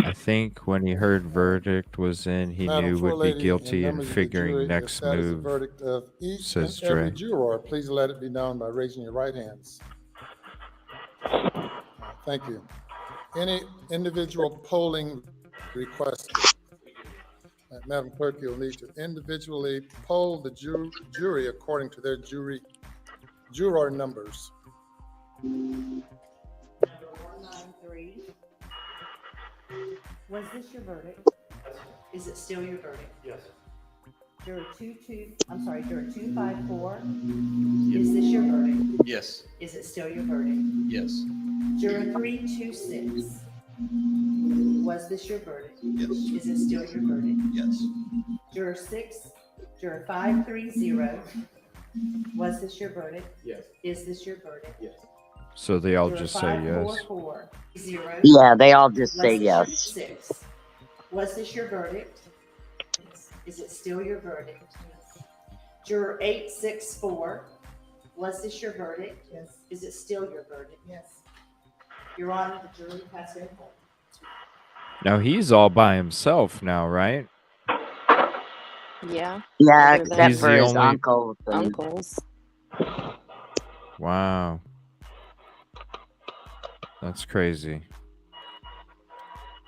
I think when he heard verdict was in, he Madam knew would be Forelady guilty and members of the figuring jury, next that is the move. verdict of each says and every Dre. juror. Please let it be known by raising your right hands. Thank you. Any individual polling requested? Madam Clerk, you'll need to individually poll the jury according to their juror numbers. Number 193. Was this your verdict? Is it still your verdict? Yes. Juror 254. Is this your verdict? Yes. Is it still your verdict? Yes. Juror 326. Was this your verdict? Yes. Is it still your verdict? Yes. Juror 530. Was this your verdict? Yes. Is this your verdict? Yes. So they all Juror just say yes. 544. Yeah, they all just Was say this your yes. 6? Was this your verdict? Is it still your verdict? Juror 864. Was this your verdict? Yes. Is it still your verdict? Yes. Your Honor, the jury has their vote. Now he's all by himself now, right? Yeah. Yeah, Other than except He's for the his only- uncles. And uncles. Wow. That's crazy.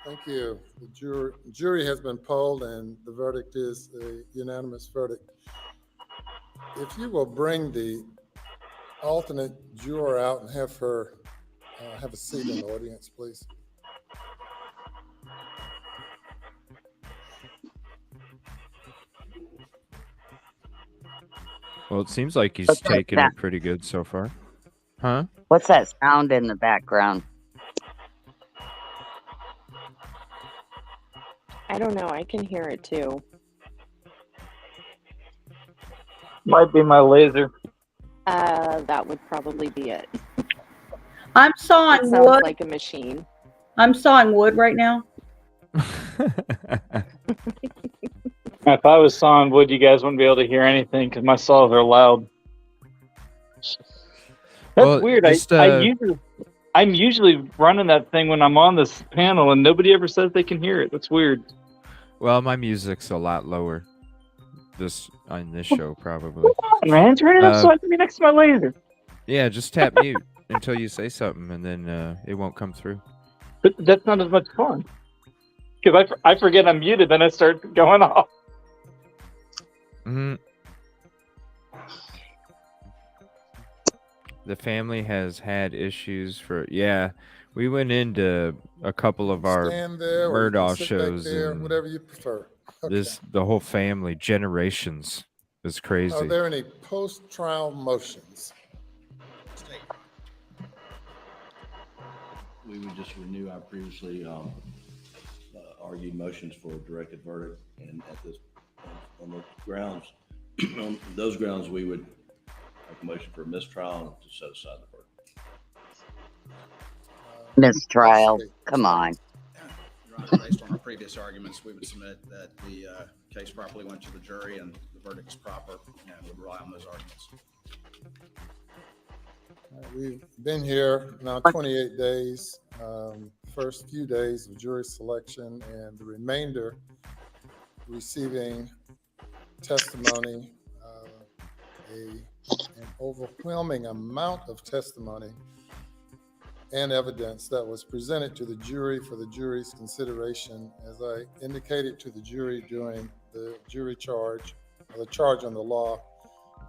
Thank you. The jury has been polled and the verdict is a unanimous verdict. If you will bring the alternate juror out and have her have a seat in the audience, please. Well, it seems like he's What's that taking sound? it pretty good so far. Huh? What's that sound in the background? I don't know. I can hear it too. Might be my laser. That would probably be it. I'm It sawing sounds wood. like a machine. I'm sawing wood right now. If I was sawing wood, you guys wouldn't be able to hear anything because my saws are loud. That's Well, weird. just, I'm usually running that thing when I'm on this panel, and nobody ever says they can hear it. That's weird. Well, my music's a lot lower on this show, probably. Come on, man, turn it up so I can be next to my laser. Yeah, just tap mute until you say something, and then it won't come through. But that's not as much fun. Because I forget I'm muted, then I start going off. Hmm. The family has had issues for we went into a couple of our Stand there or you can Murdaugh sit back shows, there, and whatever you prefer. Okay. the whole family generations is Are crazy. there any post-trial motions? We would just renew our previously argued motions for a directed verdict, and on the grounds, on those grounds, we would make a motion for a mistrial to set aside the verdict. Mistrial. Come on. Your Honor, based on our previous arguments, we would submit that the case properly went to the jury and the verdict is proper, and would rely on those arguments. We've been here now 28 days, first few days of jury selection and the remainder receiving testimony, an overwhelming amount of testimony and evidence that was presented to the jury for the jury's consideration. As I indicated to the jury during the jury charge, or the charge on the law,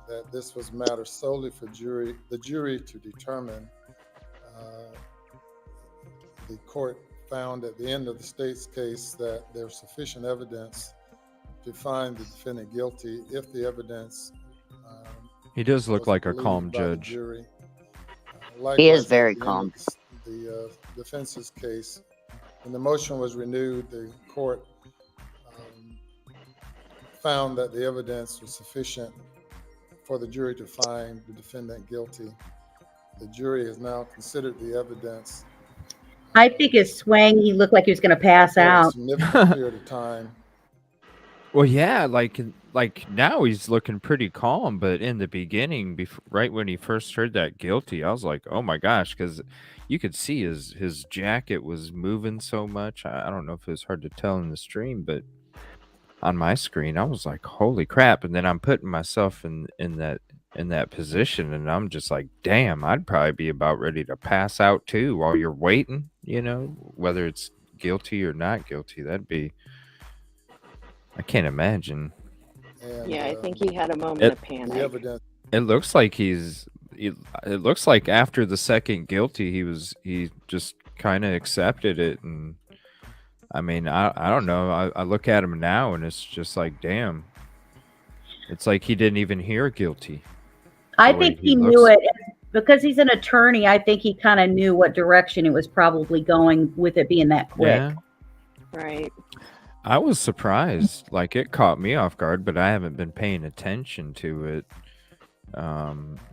that this was matter solely for the jury to determine. The court found at the end of the state's case that there's sufficient evidence to find the defendant guilty if the evidence He does look was like a believed calm by the judge. jury. He is Likewise, very at the end calm. of the defense's case, when the motion was renewed, the court found that the evidence was sufficient for the jury to find the defendant guilty. The jury has now considered the evidence I think his swing, he looked like he was going to pass for a out. significant period of time. Well, yeah, like now he's looking pretty calm, but in the beginning, right when he first heard that guilty, I was like, oh my gosh, because you could see his jacket was moving so much. I don't know if it was hard to tell in the stream, but on my screen, I was like, holy crap. And then I'm putting myself in that position, and I'm just like, damn, I'd probably be about ready to pass out too while you're waiting, whether it's guilty or not guilty. I can't imagine. And, Yeah, I think he had a moment It- of the panic. evidence It looks like it looks like after the second guilty, he just kind of accepted it. And I mean, I don't know. I look at him now and it's just like, damn, it's like he didn't even hear guilty. I the way think he he knew looks. it because he's an attorney. I think he kind of knew what direction it was probably going with it being that quick. Yeah. Right. I was surprised. Like, it caught me off guard, but I haven't been paying attention to it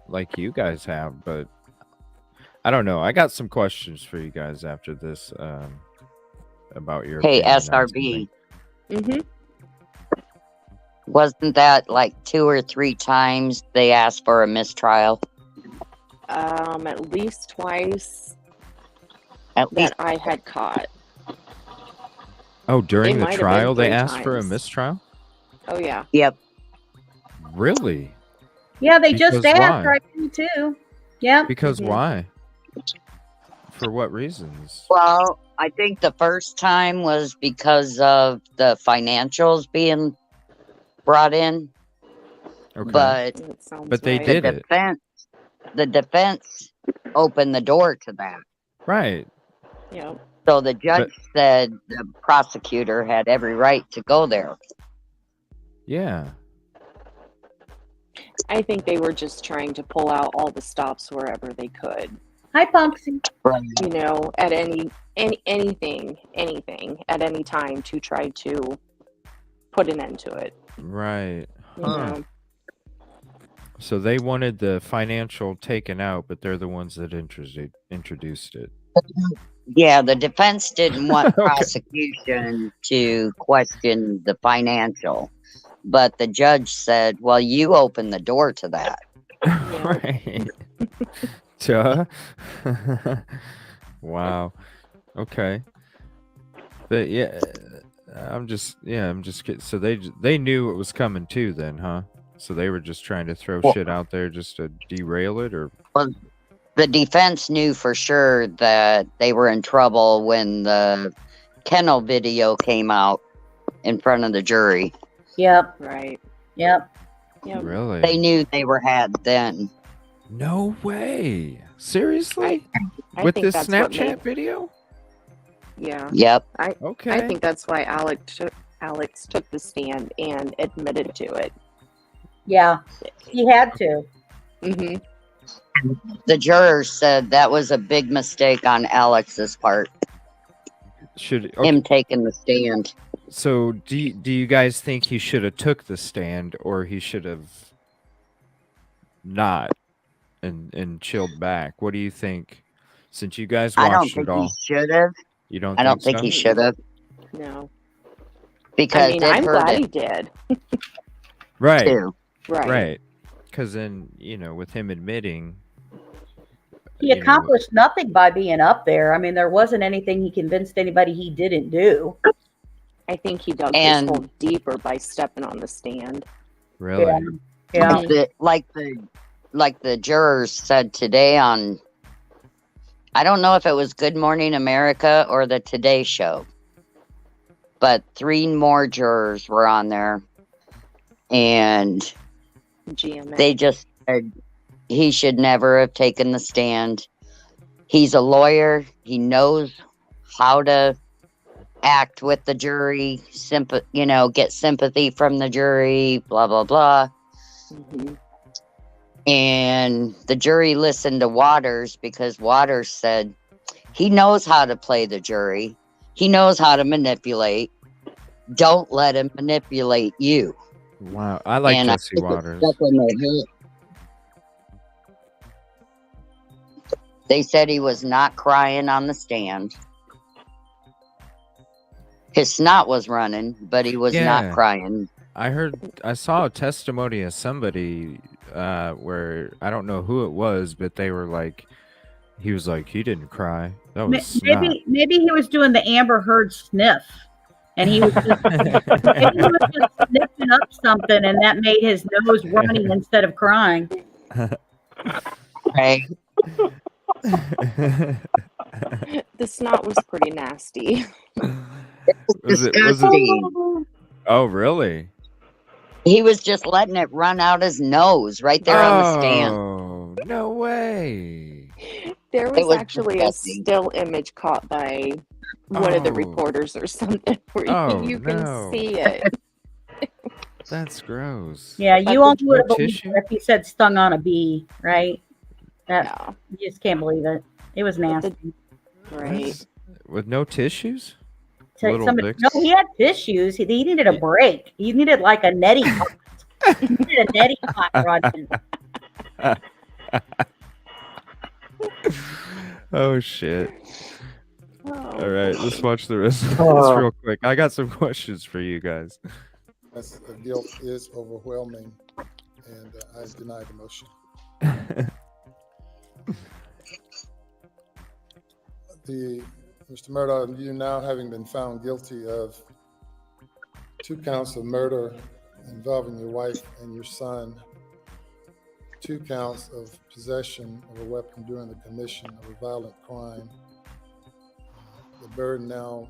like you guys have. But I don't know. I got some questions for you guys after this about your Hey, opinion on SRB, something. wasn't that like 2 or 3 times they asked for a mistrial? At least twice At least that I had caught. Oh, during It the might have been trial, they 3 asked for a times. mistrial? Oh yeah. Yep. Really? Yeah, they just Because asked why? right now, too. Yeah. Because Mhm. why? For what reasons? Well, I think the first time was because of the financials being brought in, Okay. but That sounds But they right. did it. the defense opened the door to that. Right. Yep. So the judge said the prosecutor had every right to go there. Yeah. I think they were just trying to pull out all the stops wherever they could. Hi, Punksy. You know, at anything at any time to try to put an end to it. Right. You Huh. know. So they wanted the financial taken out, but they're the ones that introduced it. Yeah, the defense didn't want Okay. prosecution to question the financial, but the judge said, well, you opened the door to that. Right. Duh. Wow. Okay. But yeah, I'm just kidding. So they knew it was coming too then, huh? So they were just trying to throw Well- shit out there just to derail it, or Well, the defense knew for sure that they were in trouble when the kennel video came out in front of the jury. Yep. Right. Yep. Yep. really? They knew they were had then. No way. Seriously? I With think this that's what Snapchat made- video? Yeah. Yep. Okay. I think that's why Alex took the stand and admitted to it. Yeah. He had to. Hmm. The jurors said that was a big mistake on Alex's part, Should him taking the stand. So do you guys think he should have took the stand, or he should have not and chilled back? What do you think? Since you guys I don't watched think it all, he should have. you don't I don't think so? he should have No. because I mean, it I'm hurt glad him he did. Right. too. Right. Because then, with him admitting He accomplished nothing by being up there. I mean, there wasn't anything he convinced anybody he didn't do. I think he dug And- his hole deeper by stepping on the stand. really. Yeah. Like the jurors said today on, I don't know if it was Good Morning America or the Today Show, but 3 more jurors were on there, and GMA. they just said he should never have taken the stand. He's a lawyer. He knows how to act with the jury, get sympathy from the jury, blah, blah, blah. Mhm. And the jury listened to Waters because Waters said he knows how to play the jury. He knows how to manipulate. Don't let him manipulate you. Wow, I like And I Jesse think it Waters. stuck in their head. They said he was not crying on the stand. His snot was running, but he was not Yeah. crying. I saw a testimony of somebody where I don't know who it was, but they were like, he was like, he didn't cry. That was snot. Maybe he was doing the Amber Heard sniff, and he was just, maybe he was just sniffing up something, and that made his nose running instead of crying. Right? The snot was pretty nasty. Was it? Disgusting. Oh, really? He was just letting it run out his nose right there on the stand. Oh, no way. There It was was actually a disgusting. still image caught by one of the Oh. reporters or something where Oh, you can no. see it. That's gross. Yeah, But you only would have no believed tissue? it if he said stung on a bee, right? Yeah, You just can't believe it. It was nasty. right. That's- with no tissues? So Little somebody, dicks? no, he had tissues. He needed a break. He needed like a neti pot. He needed a neti pot running. Oh, shit. Oh, All right, let's watch the rest of this real quick. I got some questions for you guys. That's, the guilt is overwhelming, and I deny the motion. Mr. Murdaugh, you now having been found guilty of 2 counts of murder involving your wife and your son, 2 counts of possession of a weapon during the commission of a violent crime, the burden now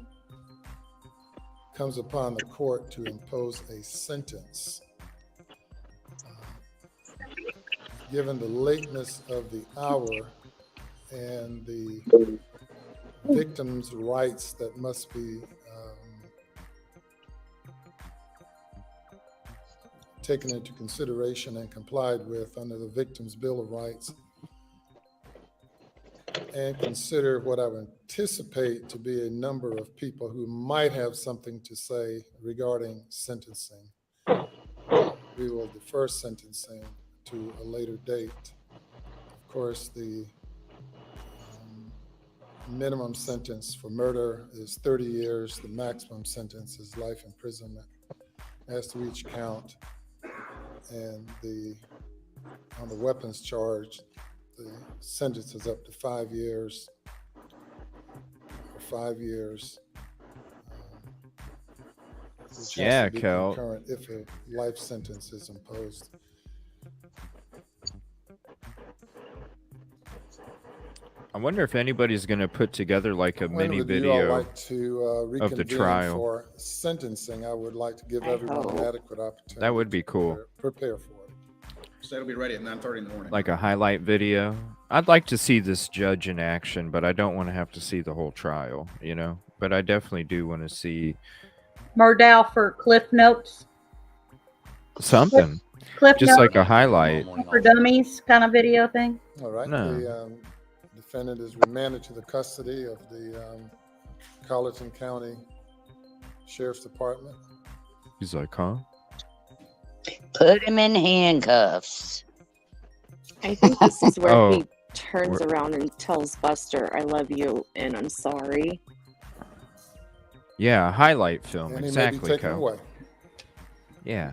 comes upon the court to impose a sentence. Given the lateness of the hour and the victim's rights that must be taken into consideration and complied with under the Victim's Bill of Rights, and consider what I would anticipate to be a number of people who might have something to say regarding sentencing, we will defer sentencing to a later date. Of course, the minimum sentence for murder is 30 years. The maximum sentence is life imprisonment as to each count. And on the weapons charge, the sentence is up to 5 years. For 5 years. Which has Yeah, to be Kel. concurrent if a life sentence is imposed. I wonder if anybody's going to put together like a When mini would you all video like to of the reconvene trial. for sentencing? I would like to give I everyone an hope. adequate opportunity. That would be to cool. Prepare for it. State will be ready at 9:30 in the morning. Like a highlight video. I'd like to see this judge in action, but I don't want to have to see the whole trial, you know? But I definitely do want to see Murdaugh for Cliff Notes. something. Cliff Just Notes like a highlight. for dummies kind of video thing. All right. No. The defendant is remanded to the custody of the Colleton County Sheriff's Department. He's like, huh? Put him in handcuffs. I think this is where Oh, he turns around and tells Buster, "I love you and I'm sorry." Yeah, a highlight film. And he may be Exactly, taken Kel. away. Yeah.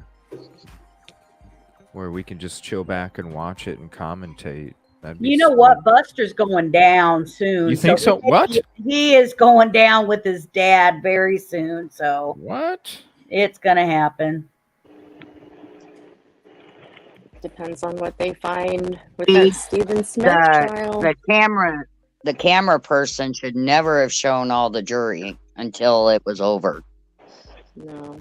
Where we can just chill back and watch it and commentate. That'd be You know sweet. what? Buster's going down soon. You think so? What? He is going down with his dad very soon. So What? it's going to happen. Depends on what they find with that Stephen Smith trial. The camera person should never have shown all the jury until it was over. No.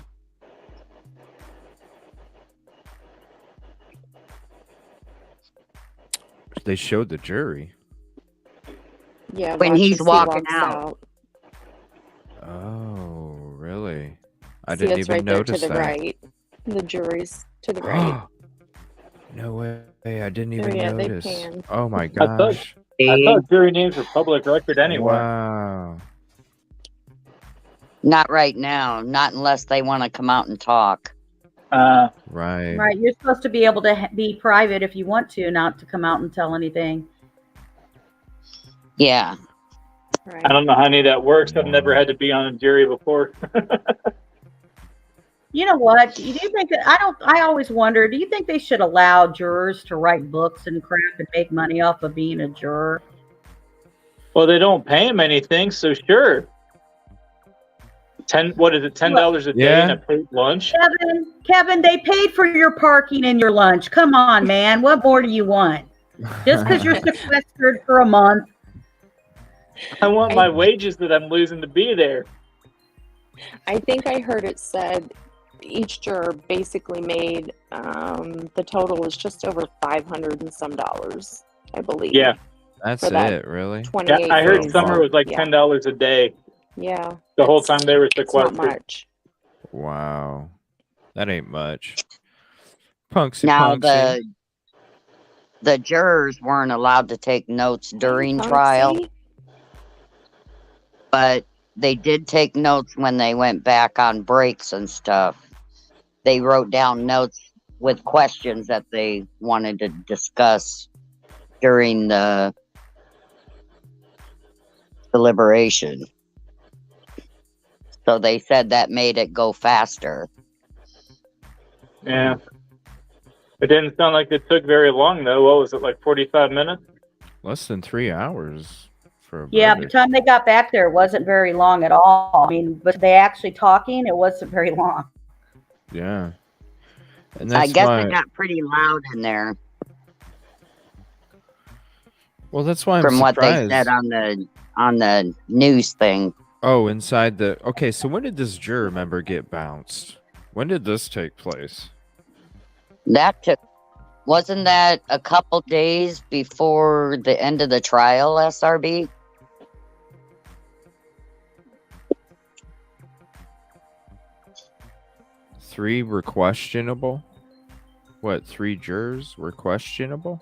They showed the jury. Yeah, When watch he's as he walking walks out. Oh, really? I See, didn't it's even right there to notice the that. right. The jury's to the right. No way. I didn't Oh even yeah, they notice. pan. Oh my I thought gosh. I thought jury names were public record anyway. Wow. Not right now. Not unless they want to come out and talk. Right. Right. You're supposed to be able to be private if you want to, not to come out and tell anything. Yeah. Right. I don't know how any of that works. I've never had to be on a jury before. You know what? Do you think that I always wonder, do you think they should allow jurors to write books and crap and make money off of being a juror? Well, they don't pay them anything, so sure. What is it? $10 a day and a paid lunch? Kevin, they paid for your parking and your lunch. Come on, man. What more do you want? Just because you're sequestered for a month. I want my wages that I'm losing to be there. I think I heard it said each juror basically made the total was just over $500 and some dollars, I believe. Yeah. That's for that it, really? 28 I heard days. summer was like $10 a day. Yeah. The whole time they were It's not sequestered. much. Wow. That ain't much. Punksy Now punksy. the jurors weren't allowed to take notes during Punksy? trial, but they did take notes when they went back on breaks and stuff. They wrote down notes with questions that they wanted to discuss during the deliberation. So they said that made it go faster. Yeah. It didn't sound like it took very long, though. What was it, like 45 minutes? Less than 3 hours for a Yeah, by the verdict. time they got back there, it wasn't very long at all. I mean, but they actually talking, it wasn't very long. Yeah. And I that's guess why, it got pretty loud in there well, that's why I'm from what surprised. they said on the news thing. Oh, inside the... Okay, so when did this juror member get bounced? When did this take place? Wasn't that a couple days before the end of the trial, SRB? Three were questionable? What, 3 jurors were questionable?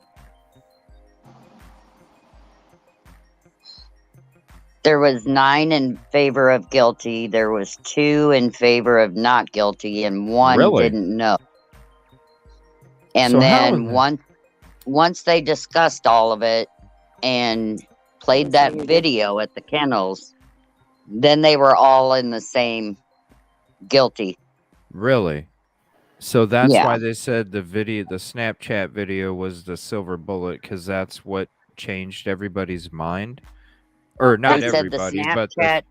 There was 9 in favor of guilty. There was 2 in favor of not guilty, and 1 Really? didn't know. And So how then in the- once they discussed all of it and played that video at the kennels, then they were all in the same guilty. Really? So that's Yeah. why they said the Snapchat video was the silver bullet, because that's what changed everybody's mind? Or not They said the everybody, but Snapchat.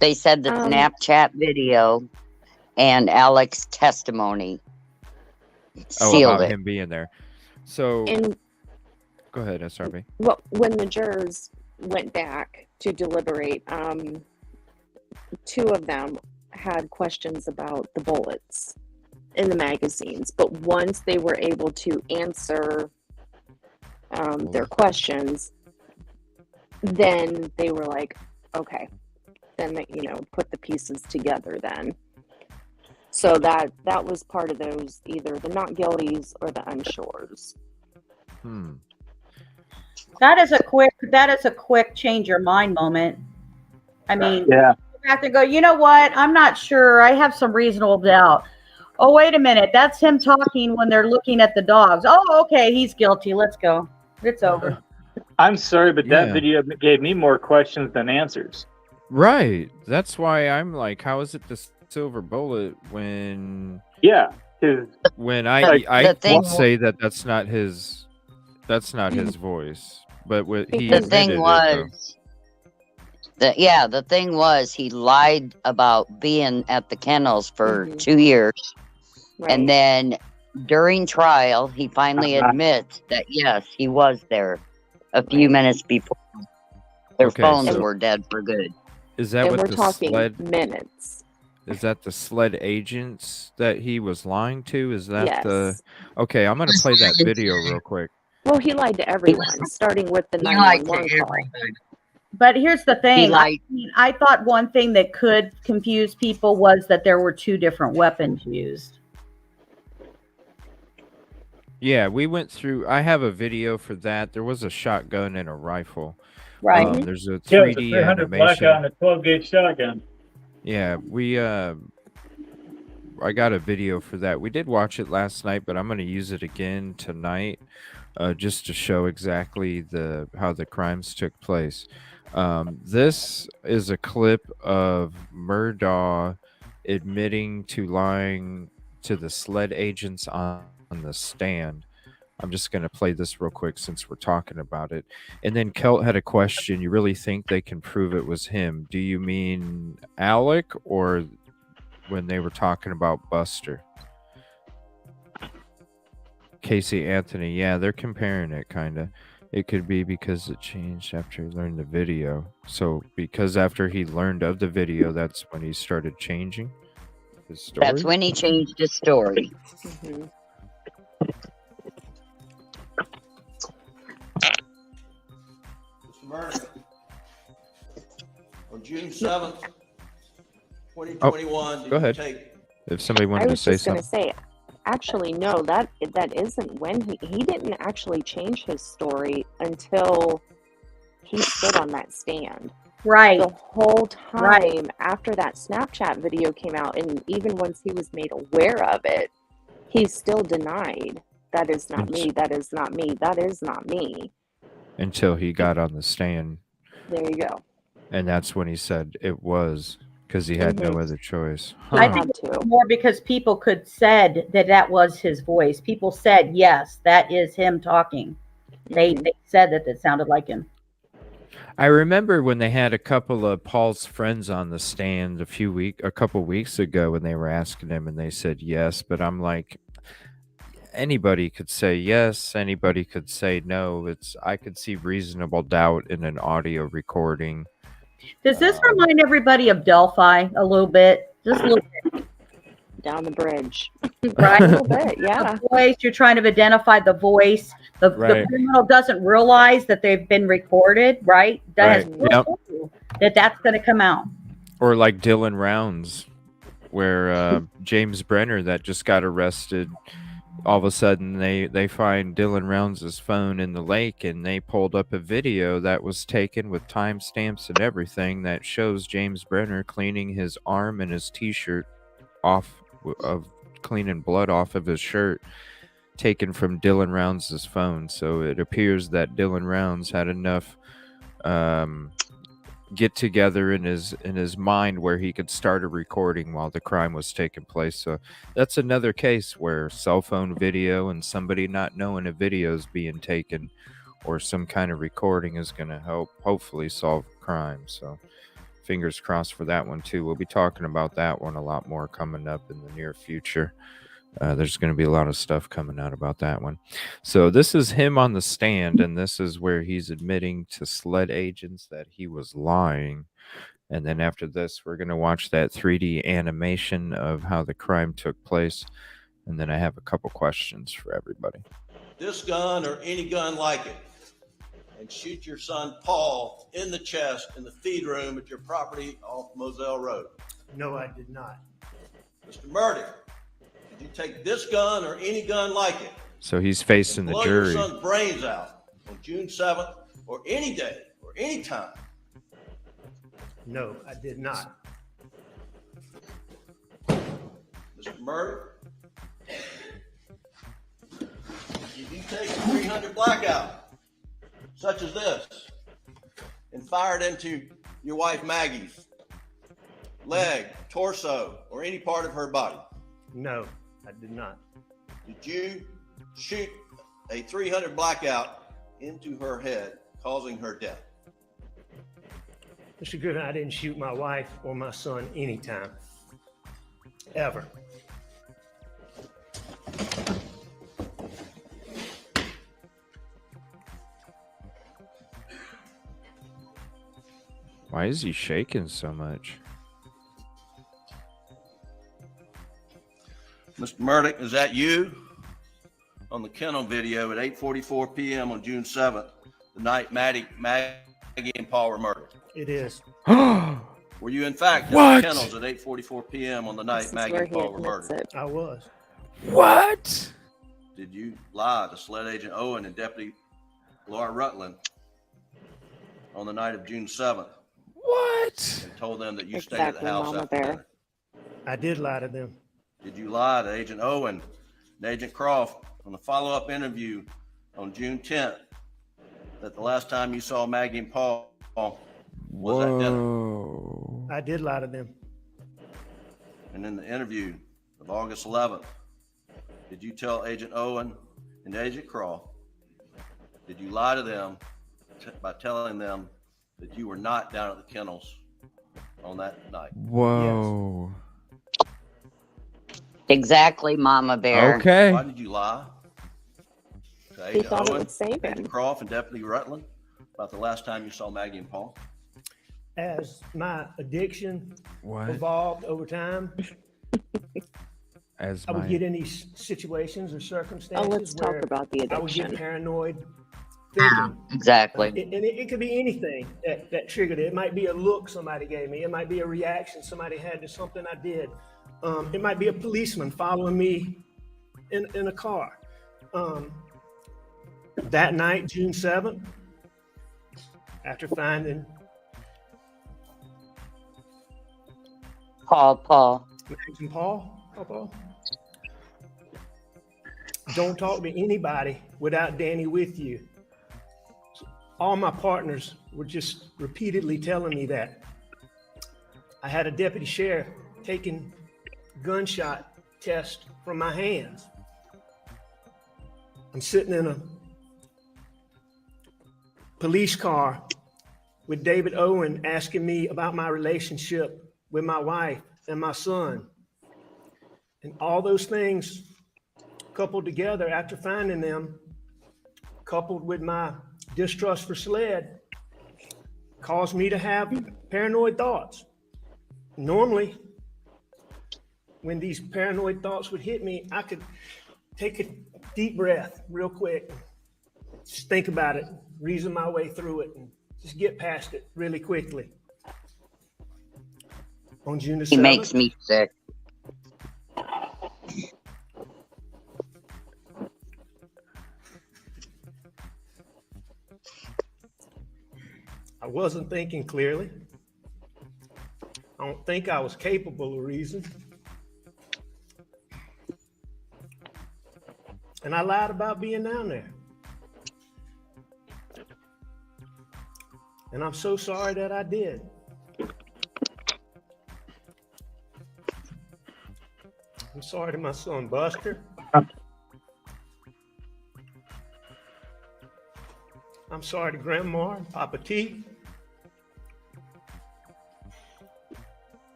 They said the Um, Snapchat video and Alex's testimony sealed about it. him being there. So And go ahead, SRB. well, when the jurors went back to deliberate, 2 of them had questions about the bullets in the magazines, but once they were able to answer their questions, then they were like, okay, then they, put the pieces together then. So that was part of those, either the not guilties or the unsures. That is a quick change your mind moment. I mean, Yeah. you have to go, you know what? I'm not sure. I have some reasonable doubt. Oh, wait a minute. That's him talking when they're looking at the dogs. Oh, okay. He's guilty. Let's go. It's over. I'm sorry, but Yeah. that video gave me more questions than answers. Right. That's why I'm like, how is it the silver bullet when... Yeah. 'Cause when The I thing- will say that's not his voice, but he The admitted thing it, though. was, the thing was, he lied about being at the kennels for 2 years, and then during trial, he finally admits that yes, he was there a few minutes before. Their Okay, phones so- were dead for good. Is that And what we're the talking sled? minutes. Is that the sled agents that he was lying to? Is that the? Yes. Okay, I'm gonna play that video real quick. Well, he lied to everyone, starting with the He lied to 911 call. everybody. But here's the thing. lied. I thought one thing that could confuse people was that there were two different weapons used. Yeah, we went through. I have a video for that. There was a shotgun and a rifle. Right. There's a Yeah, it's a 3D 300 blackout and animation. a 12 gauge shotgun. Yeah, I got a video for that. We did watch it last night, but I'm going to use it again tonight, just to show exactly how the crimes took place. This is a clip of Murdaugh admitting to lying to the SLED agents on the stand. I'm just going to play this real quick since we're talking about it. And then Kelt had a question. You really think they can prove it was him? Do you mean Alec or when they were talking about Buster? Casey Anthony. Yeah, they're comparing it kind of. It could be because it changed after he learned the video. So because after he learned of the video, that's when he started changing his story. That's when he changed his story. Mhm. Mr. Murdaugh, on June 7th, 2021, did go you ahead. take If somebody I wanted to was say just going to something. say, actually, no, that isn't when he didn't actually change his story until he stood on that stand. Right. The whole Right. time after that Snapchat video came out, and even once he was made aware of it, he still denied, that is not me, that is not me, that is not me. Until he got on the stand. There you go. And that's when he said it was, because he had no Mhm. other choice. I Huh. think Had it's to. more because people could said that was his voice. People said, yes, that is him talking. They said that it sounded like him. I remember when they had a couple of Paul's friends on the stand a couple weeks ago when they were asking him and they said yes, but I'm like, anybody could say yes, anybody could say no. I could see reasonable doubt in an audio recording. Does this remind everybody of Delphi a little bit? Just a little bit, Down the bridge. right? A little bit, yeah. The voice, you're trying to identify the voice. The Right. criminal doesn't realize that they've been recorded, right? That has Right. no Yep. clue that that's going to come out. Or like Dylan Rounds, where James Brenner that just got arrested, all of a sudden they find Dylan Rounds' phone in the lake, and they pulled up a video that was taken with timestamps and everything that shows James Brenner cleaning his arm and his t-shirt off of cleaning blood off of his shirt, taken from Dylan Rounds' phone. So it appears that Dylan Rounds had enough get together in his mind where he could start a recording while the crime was taking place. So that's another case where cell phone video and somebody not knowing a video is being taken or some kind of recording is going to help hopefully solve crime. So fingers crossed for that one too. We'll be talking about that one a lot more coming up in the near future. There's going to be a lot of stuff coming out about that one. So this is him on the stand, and this is where he's admitting to SLED agents that he was lying. And then after this, we're going to watch that 3D animation of how the crime took place. And then I have a couple questions for everybody. this gun or any gun like it and shoot your son Paul in the chest in the feed room at your property off Moselle Road? No, I did not. Mr. Murdaugh, did you take this gun or any gun like it So he's facing and the blow jury. your son's brains out on June 7th or any day or any time? No, I did not. Mr. Murdaugh, did you take a 300 blackout such as this and fire it into your wife Maggie's leg, torso, or any part of her body? No, I did not. Did you shoot a 300 blackout into her head, causing her death? Mr. Griffin, I didn't shoot my wife or my son anytime. Ever. Why is he shaking so much? Mr. Murdaugh, is that you? On the kennel video at 8:44 p.m. on June 7th, the night Maggie and Paul were murdered. It is. Were you in fact at What? the kennels at 8:44 p.m. on the night This is Maggie where and he Paul were admits murdered? it. I was. What? Did you lie to SLED Agent Owen and Deputy Laura Rutland on the night of June 7th What? and told them that you stayed at the Exactly, house Mama after Bear. dinner? I did lie to them. Did you lie to Agent Owen and Agent Croft on the follow-up interview on June 10th that the last time you saw Maggie and Paul was at dinner? Whoa. I did lie to them. And in the interview of August 11th, did you tell Agent Owen and Agent Croft, did you lie to them by telling them that you were not down at the kennels on that night? Whoa. Exactly, Mama Bear. Okay. Why did you lie to He Agent thought it Owen, would save him. Agent Croft, and Deputy Rutland about the last time you saw Maggie and Paul? As my addiction What? evolved over time, As I would my get in these situations or circumstances let's where talk about the I would get addiction. paranoid thinking. Exactly. It could be anything that triggered it. It might be a look somebody gave me. It might be a reaction somebody had to something I did. It might be a policeman following me in a car. That night, June 7th, after finding Paul. Max and Paul, don't talk to anybody without Danny with you. All my partners were just repeatedly telling me that. I had a deputy sheriff taking gunshot test from my hands. I'm sitting in a police car with David Owen asking me about my relationship with my wife and my son. And all those things coupled together after finding them, coupled with my distrust for SLED, caused me to have paranoid thoughts. Normally, when these paranoid thoughts would hit me, I could take a deep breath real quick, just think about it, reason my way through it, and just get past it really quickly. On June the 7th, He makes me sick. I wasn't thinking clearly. I don't think I was capable of reason. And I lied about being down there. And I'm so sorry that I did. I'm sorry to my son Buster. I'm sorry to Grandma and Papa T.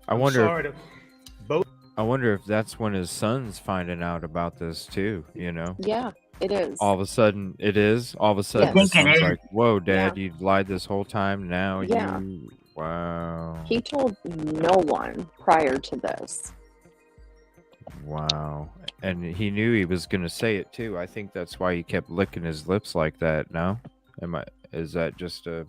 I I'm wonder sorry to both. I wonder if that's when his son's finding out about this too, you know? Yeah, it is. All of a sudden it is. All of a sudden Yes. the I think it son's is. like, whoa, Dad, you lied this whole time. Now Yeah. you wow. He told no one prior to this. Wow. And he knew he was gonna say it too. I think that's why he kept licking his lips like that. No? Is that just a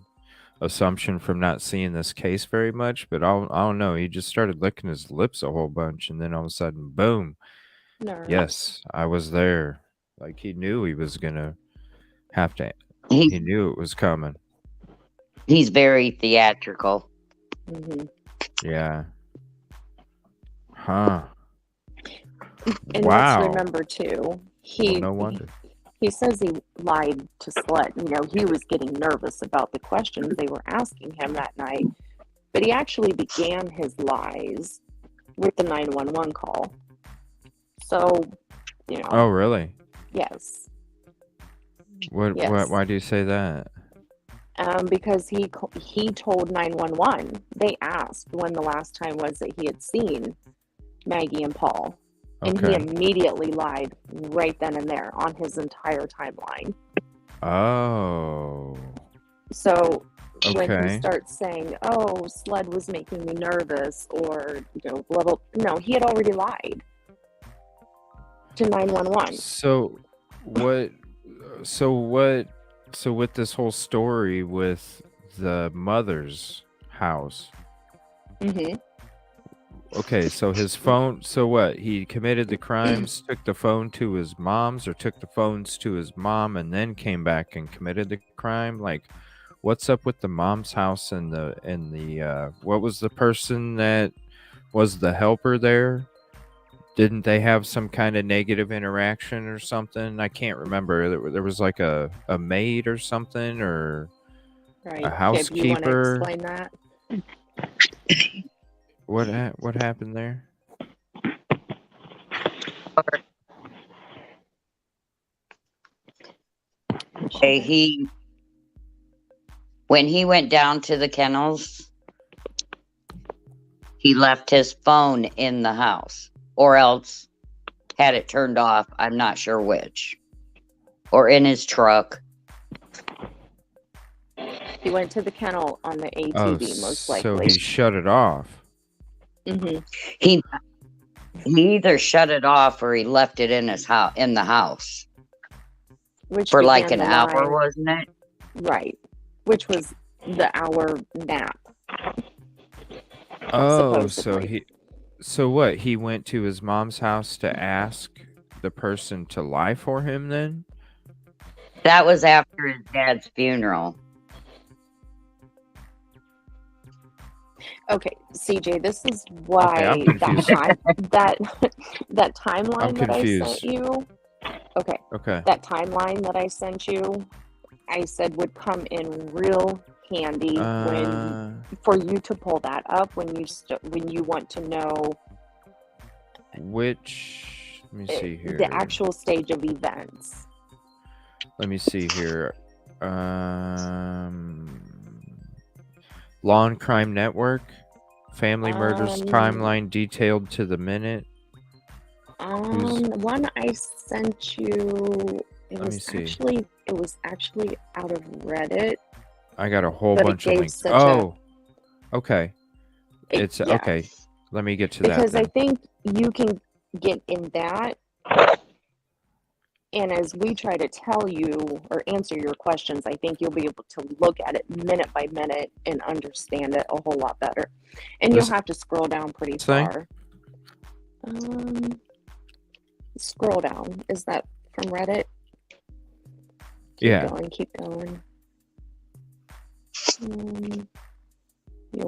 assumption from not seeing this case very much? But I don't know. He just started licking his lips a whole bunch, and then all of a sudden, boom. Nerves. Yes, I was there. Like he knew he was gonna have to. He knew it was coming. He's very theatrical. Mm-hmm. Yeah. Huh. And Wow. let's remember too, Well, no wonder. he says he lied to SLED. You know, he was getting nervous about the questions they were asking him that night. But he actually began his lies with the 911 call. So, you know. Oh, really? Yes. What? Yes. Why do you say that? Because he told 911. They asked when the last time was that he had seen Maggie and Paul. And he Okay. immediately lied right then and there on his entire timeline. Oh. So when Okay. he starts saying, "Oh, SLED was making me nervous," or blah blah, no, he had already lied to 911. So what? So with this whole story with the mother's house. Mm-hmm. Okay, so his phone. So what? He committed the crimes, took the phone to his mom's, or took the phones to his mom, and then came back and committed the crime. Like, what's up with the mom's house and the what was the person that was the helper there? Didn't they have some kind of negative interaction or something? I can't remember. There was like a maid or something, or Right. a Kib, you want to housekeeper. explain that? What happened there? Okay, when he went down to the kennels, he left his phone in the house, or else had it turned off. I'm not sure which, or in his truck. He went to the kennel on the ATV, Oh, most so likely. he shut it off. Mm-hmm. He either shut it off or he left it in his house, in the house, Which for like an began the hour, line- wasn't it? Right. Which was the hour nap. Oh, supposedly. so what? He went to his mom's house to ask the person to lie for him then? That was after his dad's funeral. Okay, CJ, this is why I'm confused. that timeline I'm that I confused. sent you. Okay, Okay. that timeline that I sent you, I said would come in real handy when for you to pull that up when you want to know Which, let me see here. the actual stage of events. Let me see here. Law and Crime Network, Family Murders Timeline detailed to the minute. One I sent you. It Let me was see. actually out of Reddit. I got a whole But it bunch of gave links. such Oh, okay. It- It's yeah. okay. Let me get to Because that. I think you can get in that, and as we try to tell you or answer your questions, I think you'll be able to look at it minute by minute and understand it a whole lot better. And This you'll have to scroll down pretty thing? far. Scroll down. Is that from Reddit? Yeah. Keep going. You'll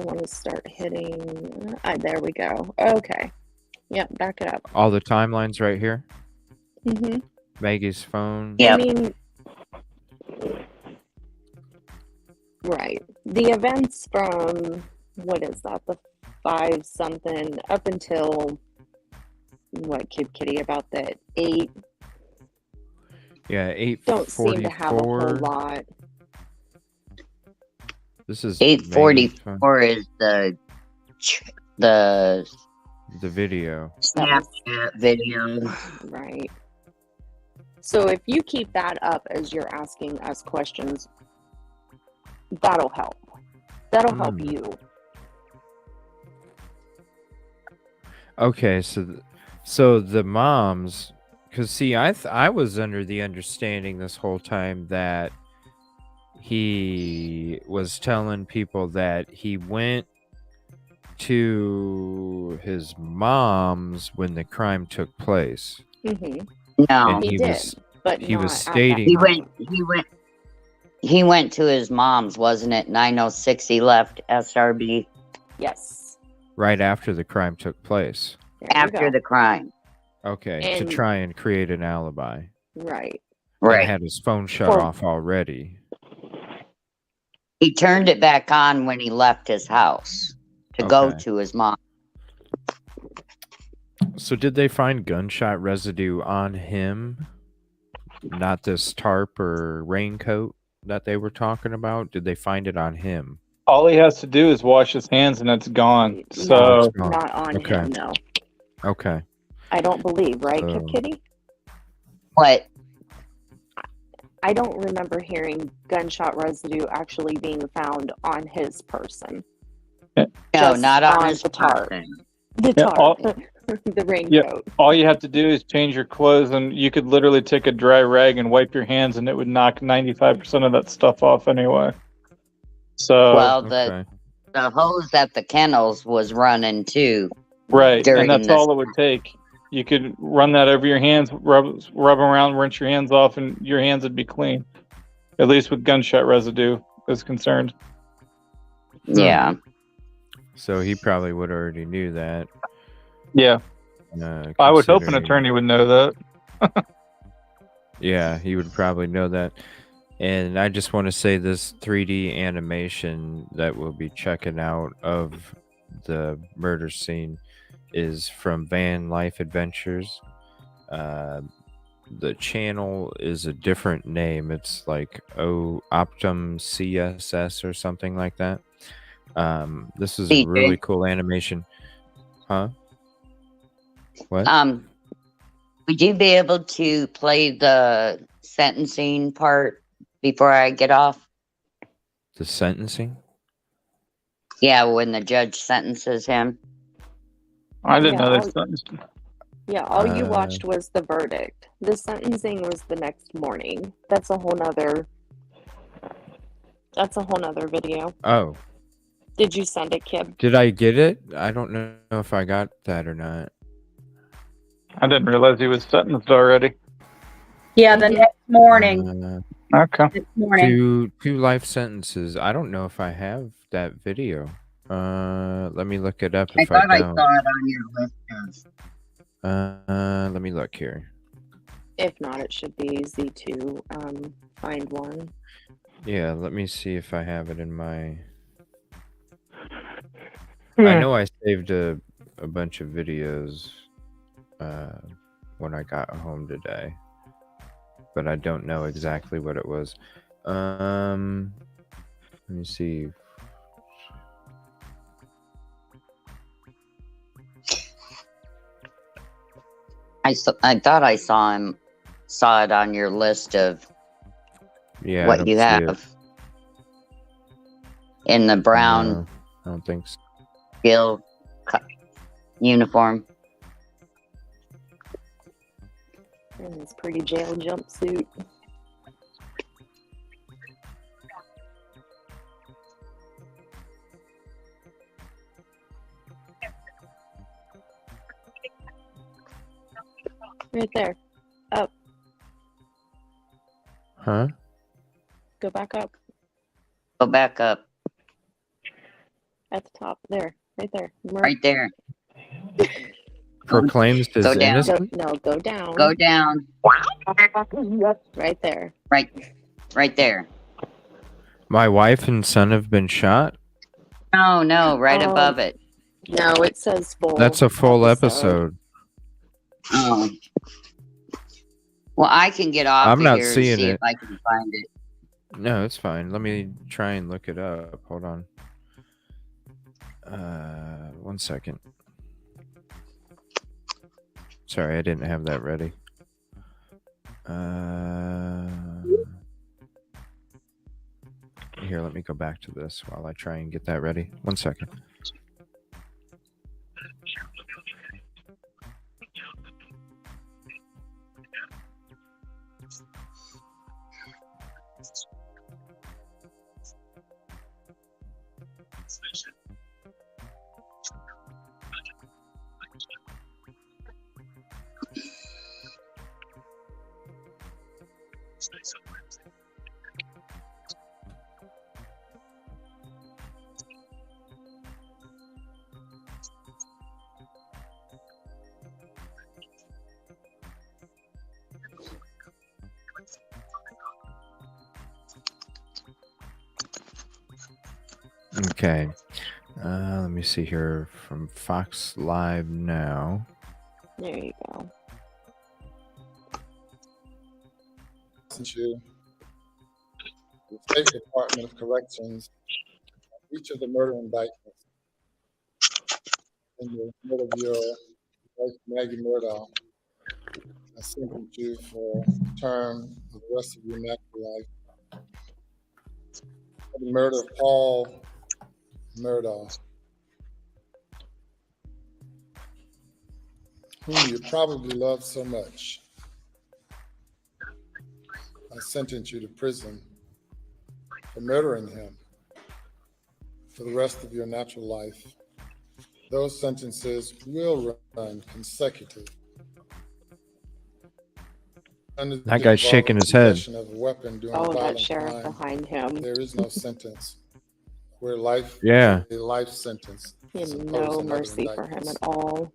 want to start hitting. There we go. Okay. Yep, back it up. All the timelines right here. Mm-hmm. Maggie's phone. Yep. I mean, right. The events from, what is that, the 5 something up until, what, Kid Kitty, about the 8? Yeah, Don't seem to have a whole 8:44. lot. This is 8:44 is the video. Snapchat video. Right. So if you keep that up as you're asking us questions, that'll help. That'll help you. Okay, so the moms, because see, I was under the understanding this whole time that he was telling people that he went to his mom's when the crime took place. Mm-hmm. No, And He did, but he not was at that stating time. he went to his mom's, wasn't it? 9:06 he left SRB Yes. right after the crime took place. There you after go. the crime. Okay, to And- try and create an alibi. Right. And Right. had his phone shut For- off already. He turned it back on when he left his house to go Okay. to his mom. So did they find gunshot residue on him? Not this tarp or raincoat that they were talking about? Did they find it on him? All he has to do is wash his hands and it's gone. Oh, So it's gone. Not on Okay. him, no. Okay. I don't believe, right, So- Kid Kitty? What? I don't remember hearing gunshot residue actually being found on his person. No, Just not on on his the tarp. person. The Yeah, tarp. The raincoat. all you have to do is change your clothes, and you could literally take a dry rag and wipe your hands, and it would knock 95% of that stuff off anyway. So Well, Okay. the hose at the kennels was running too. right, during and that's this. all it would take. You could run that over your hands, rub them around, rinse your hands off, and your hands would be clean. At least with gunshot residue is concerned. Yeah. So he probably would already knew that. Yeah, I would hope an considering- attorney would know that. Yeah, he would probably know that. And I just want to say this 3D animation that we'll be checking out of the murder scene is from Van Life Adventures. The channel is a different name. It's like Optum CSS or something like that. This is a DJ. really cool animation. Huh? What? Would you be able to play the sentencing part before I get off? The sentencing? Yeah, when the judge sentences him. I didn't Yeah, know I'll- they sentenced. Yeah, all you Uh, watched was the verdict. The sentencing was the next morning. That's a whole nother video. Oh, Did you send it, Kib? did I get it? I don't know if I got that or not. I didn't realize he was sentenced already. Yeah, the next morning. Okay. This morning. Two life sentences. I don't know if I have that video. Let me look it up I if I thought I don't. saw it on your list. Let me look here. If not, it should be easy to find one. Yeah, let me see if I have it in my. I know I saved a bunch of videos when I got home today, but I don't know exactly what it was. Let me see. I thought I saw it on your list of Yeah, I what don't you see it. have in the brown No, I don't think so. Gill uniform. And his pretty jail jumpsuit. Right there. Up. Huh? Go back up. Go back up. At the top. There. Right there. Right there. Proclaims his Go down. innocence. No, go down. Go down. Right there. Right there. My wife and son have been shot. No, right Oh. above it. No, it says full. That's a full episode. Oh. Well, I can get off I'm of not here and seeing see it. if I can find it. No, it's fine. Let me try and look it up. Hold on. 1 second. Sorry, I didn't have that ready. Here, let me go back to this while I try and get that ready. 1 second. Okay. Let me see here from Fox Live now. There you go. Since you, the State Department of Corrections, each of the murder indictments in the Murder Bureau, like Maggie Murdaugh, I sentence you for a term of the rest of your natural life. For the murder of Paul Murdaugh, whom you probably love so much. I sentence you to prison for murdering him. for the rest of your natural life. Those sentences will run consecutive. That guy's shaking his head. Possession of a weapon during a Oh, that violent sheriff crime, behind him. there is no sentence where life Yeah. is a life sentence. He as had opposed no to another mercy for him indictments. at all.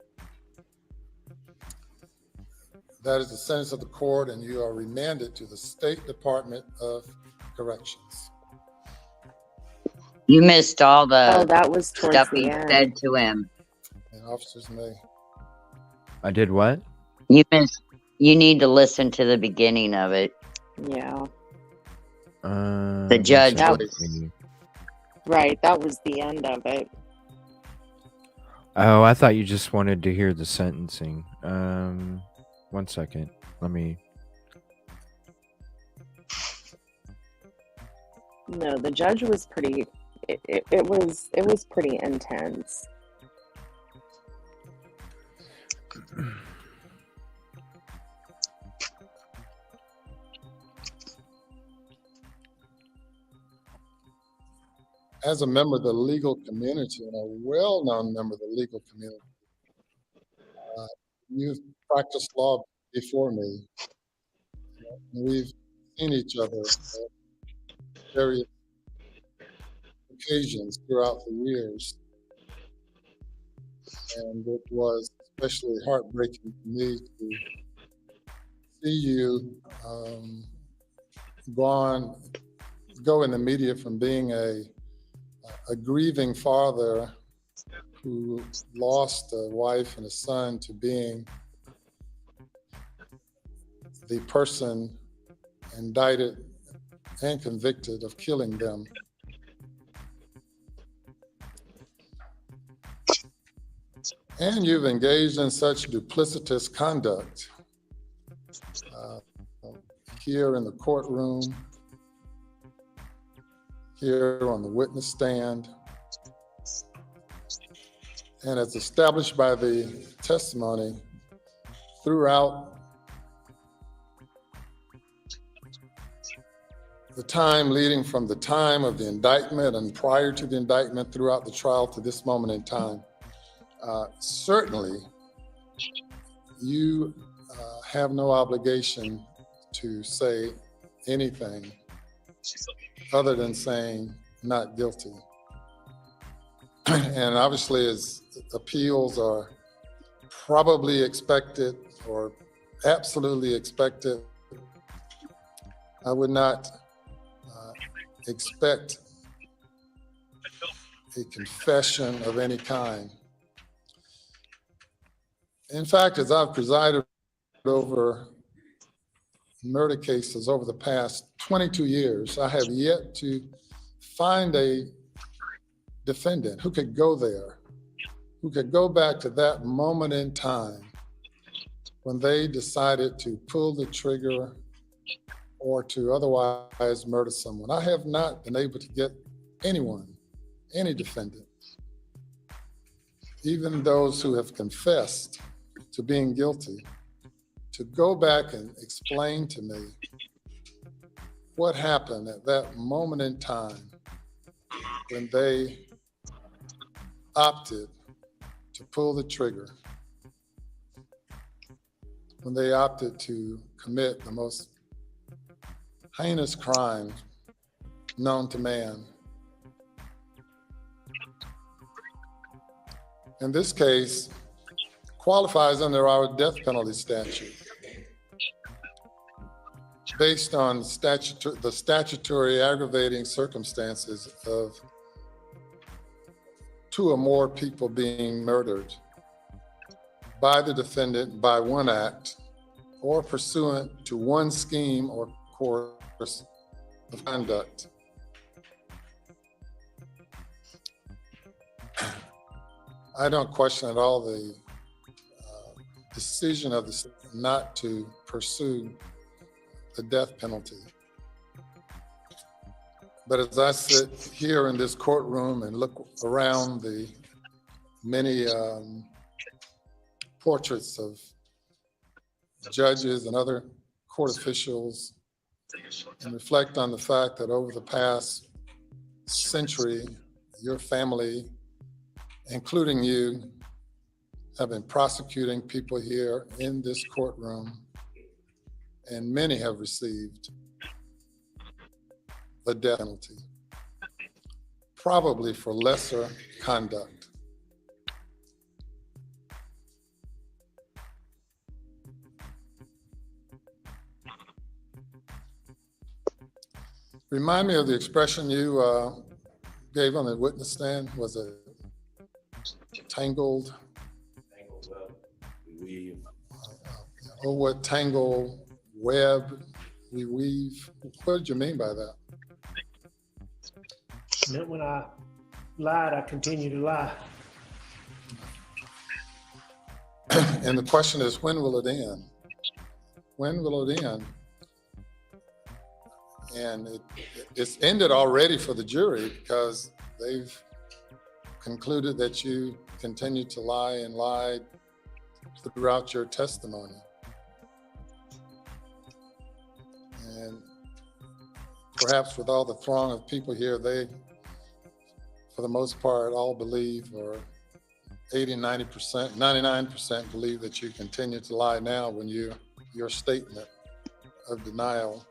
That is the sentence of the court, and you are remanded to the State Department of Corrections. You missed all Oh, the that was towards stuff the he end. said to him. And officers may. I did what? You missed. You need to listen to the beginning of it. Yeah. The judge That- was. Right, that was the end of it. Oh, I thought you just wanted to hear the sentencing. 1 second. Let me. No, the judge was pretty. It was pretty intense. As a member of the legal community, and a well-known member of the legal community, you've practiced law before me. We've seen each other at various occasions throughout the years. And it was especially heartbreaking for me to see you go in the media from being a grieving father who lost a wife and a son to being the person indicted and convicted of killing them. And you've engaged in such duplicitous conduct here in the courtroom, here on the witness stand, and as established by the testimony throughout the time leading from the time of the indictment and prior to the indictment throughout the trial to this moment in time. Certainly, you have no obligation to say anything other than saying not guilty. And obviously, as appeals are probably expected or absolutely expected, I would not expect a confession of any kind. In fact, as I've presided over murder cases over the past 22 years, I have yet to find a defendant who could go there, who could go back to that moment in time when they decided to pull the trigger or to otherwise murder someone. I have not been able to get anyone, any defendant, even those who have confessed to being guilty, to go back and explain to me what happened at that moment in time when they opted to pull the trigger, when they opted to commit the most heinous crime known to man. In this case, qualifies under our death penalty statute based on the statutory aggravating circumstances of 2 or more people being murdered by the defendant by one act or pursuant to one scheme or course of conduct. I don't question at all the decision of the state not to pursue the death penalty. But as I sit here in this courtroom and look around the many portraits of judges and other court officials and reflect on the fact that over the past century your family, including you, have been prosecuting people here in this courtroom, and many have received the death penalty, probably for lesser conduct. Remind me of the expression you gave on the witness stand. Was it tangled? Tangled web, we weave. Oh, what tangle web we weave. What did you mean by that? And then when I lied, I continue to lie. And the question is, when will it end? When will it end? And it's ended already for the jury because they've concluded that you continued to lie and lied throughout your testimony. And perhaps with all the throng of people here, they, for the most part, all believe, or 80, 90%, 99% believe that you continue to lie now when your statement of denial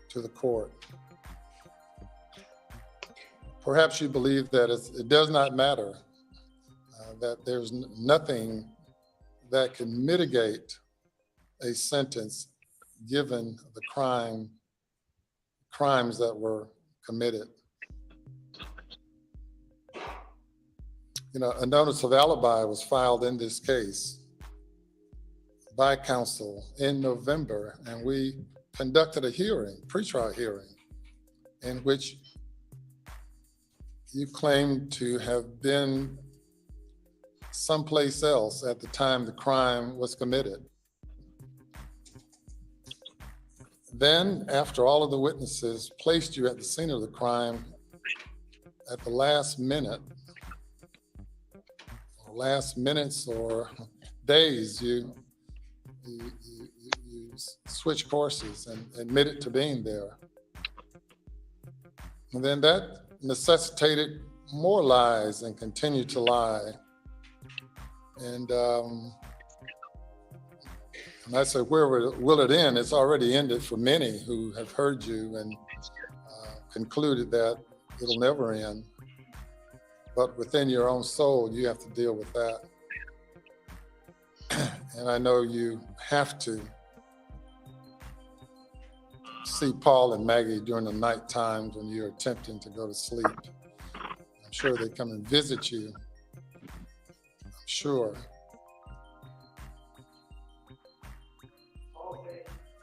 to the court. Perhaps you believe that it does not matter, that there's nothing that can mitigate a sentence given the crimes that were committed. You know, a notice of alibi was filed in this case by counsel in November, and we conducted a hearing, pretrial hearing, in which you claimed to have been someplace else at the time the crime was committed. Then, after all of the witnesses placed you at the scene of the crime, at the last minute, or last minutes or days, you switch courses and admitted to being there. And then that necessitated more lies and continued to lie. And I said, where will it end? It's already ended for many who have heard you and concluded that it'll never end. But within your own soul, you have to deal with that. And I know you have to see Paul and Maggie during the night times when you're attempting to go to sleep. I'm sure they come and visit you. I'm sure.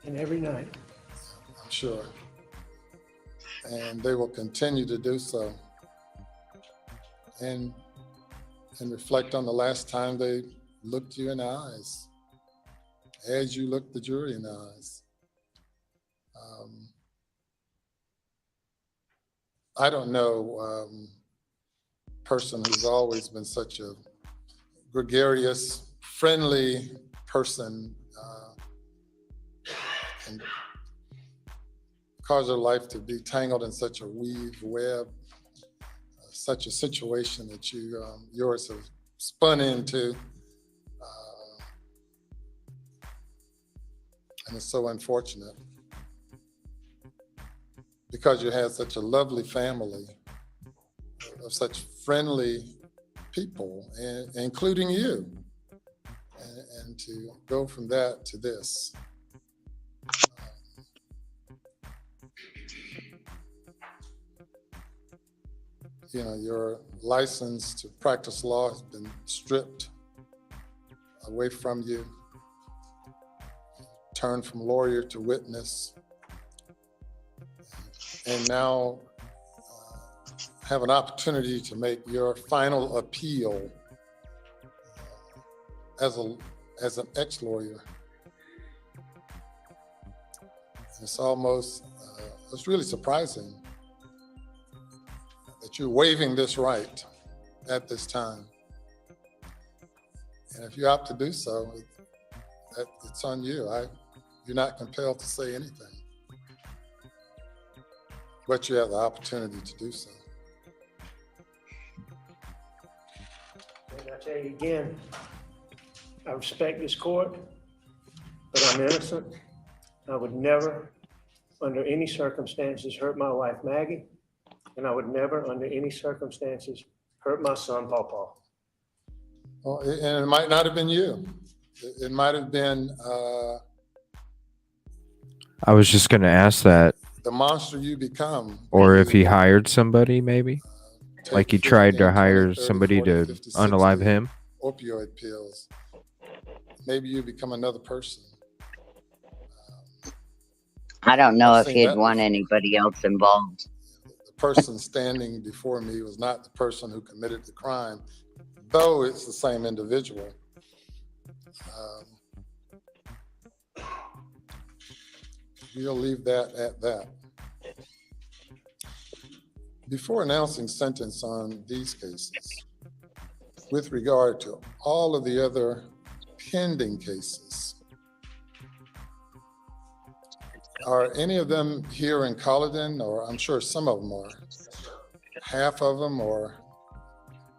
And every night. I'm sure. And they will continue to do so. And reflect on the last time they looked you in the eyes, as you looked the jury in the eyes. I don't know person who's always been such a gregarious, friendly person and cause their life to be tangled in such a weave web, such a situation that yours have spun into. And it's so unfortunate because you had such a lovely family of such friendly people, including you, and to go from that to this. You know, your license to practice law has been stripped away from you. Turned from lawyer to witness, and now have an opportunity to make your final appeal as an ex-lawyer. It's almost, it's really surprising that you're waiving this right at this time. And if you opt to do so, it's on you. You're not compelled to say anything. but you have the opportunity to do so. And I tell you again, I respect this court, but I'm innocent. I would never, under any circumstances, hurt my wife, Maggie, and I would never, under any circumstances, hurt my son, Paw. Well, and it might not have been you. It might have been I was just going to ask that. the monster you become. Or when if he you, hired somebody, maybe? take Like he 15, tried to 20, hire 30, somebody 40, to 50, unalive 60 him? Opioid pills. Maybe you become another person. I don't know I've if seen he'd that want before. anybody else involved. The person standing before me was not the person who committed the crime, though it's the same individual. We'll leave that at that. Before announcing sentence on these cases, with regard to all of the other pending cases, are any of them here in Colleton, or I'm sure some of them are? Half of them, or?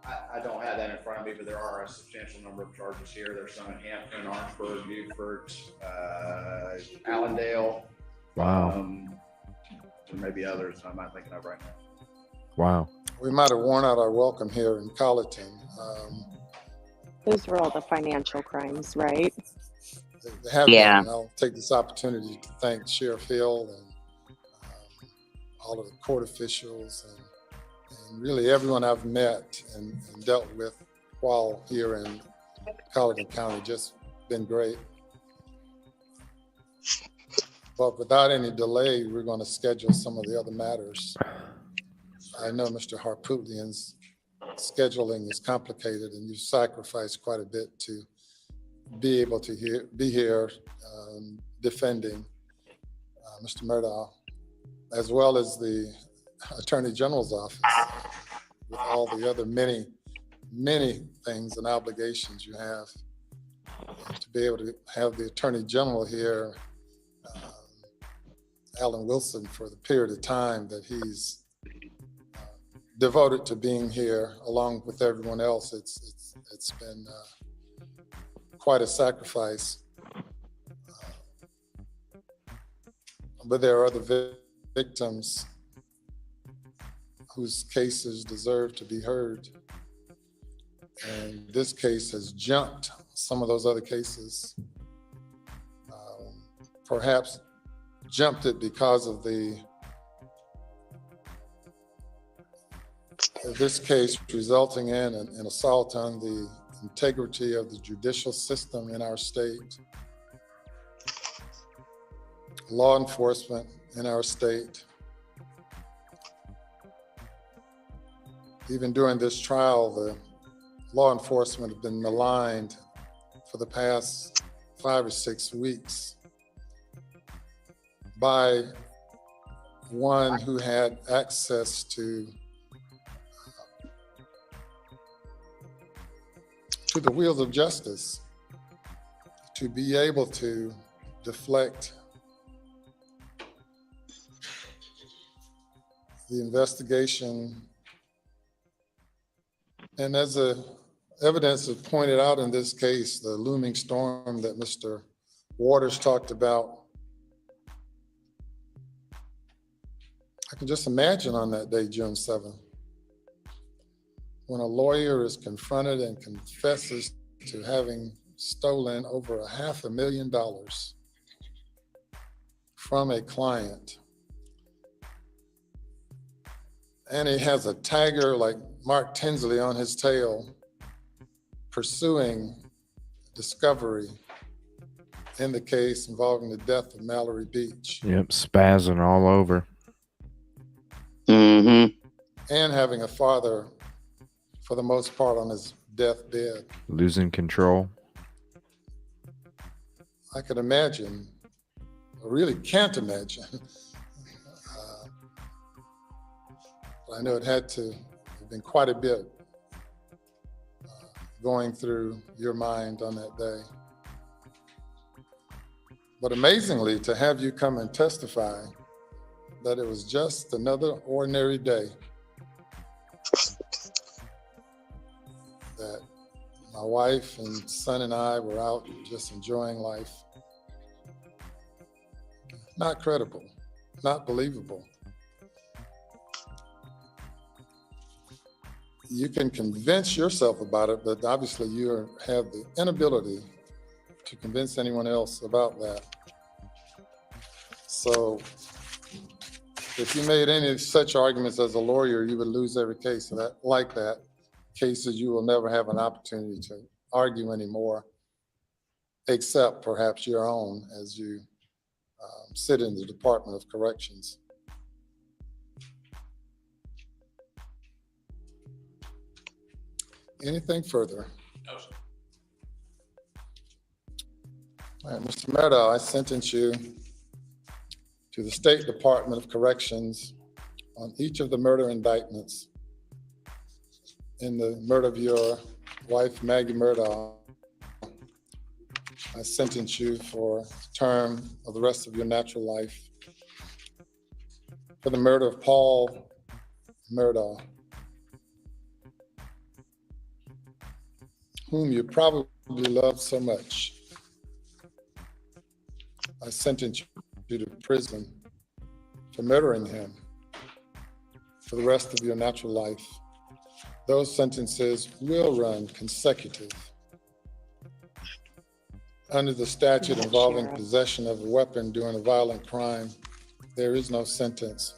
I don't have that in front of me, but there are a substantial number of charges here. There's some in Hampton, Orangeburg, Beaufort, Allendale. Wow. There may be others I'm not thinking of right now. Wow. We might have worn out our welcome here in Colleton. Those were all the financial crimes, right? They have Yeah. been. I'll take this opportunity to thank Sheriff Hill and all of the court officials and really everyone I've met and dealt with while here in Colleton County. Just been great. But without any delay, we're going to schedule some of the other matters. I know Mr. Harpootlian's scheduling is complicated, and you've sacrificed quite a bit to be able to be here defending Mr. Murdaugh, as well as the Attorney General's office, with all the other many things and obligations you have. To be able to have the Attorney General here, Alan Wilson, for the period of time that he's devoted to being here, along with everyone else, it's been quite a sacrifice. But there are other victims whose cases deserve to be heard. And this case has jumped some of those other cases. Perhaps jumped it because of this case resulting in an assault on the integrity of the judicial system in our state, law enforcement in our state. Even during this trial, the law enforcement have been maligned for the past 5 or 6 weeks by one who had access to the wheels of justice, to be able to deflect the investigation. And as the evidence is pointed out in this case, the looming storm that Mr. Waters talked about, I can just imagine on that day, June 7th, when a lawyer is confronted and confesses to having stolen over $500,000 from a client. And he has a tagger like Mark Tinsley on his tail, pursuing discovery in the case involving the death of Mallory Beach. Yep, spazzing all over. Mm-hmm. And having a father, for the most part, on his deathbed. Losing control. I can imagine, I really can't imagine. I know it had to have been quite a bit going through your mind on that day. But amazingly, to have you come and testify that it was just another ordinary day, that my wife and son and I were out just enjoying life. Not credible, not believable. You can convince yourself about it, but obviously you have the inability to convince anyone else about that. So if you made any such arguments as a lawyer, you would lose every case of that, like that. Cases you will never have an opportunity to argue anymore, except perhaps your own as you sit in the Department of Corrections. Anything further? No, sir. All right, Mr. Murdaugh, I sentence you to the State Department of Corrections on each of the murder indictments in the murder of your wife, Maggie Murdaugh. I sentence you for the term of the rest of your natural life for the murder of Paul Murdaugh, whom you probably love so much. I sentence you to prison for murdering him for the rest of your natural life. Those sentences will run consecutive. Under the statute involving possession of a weapon during a violent crime, there is no sentence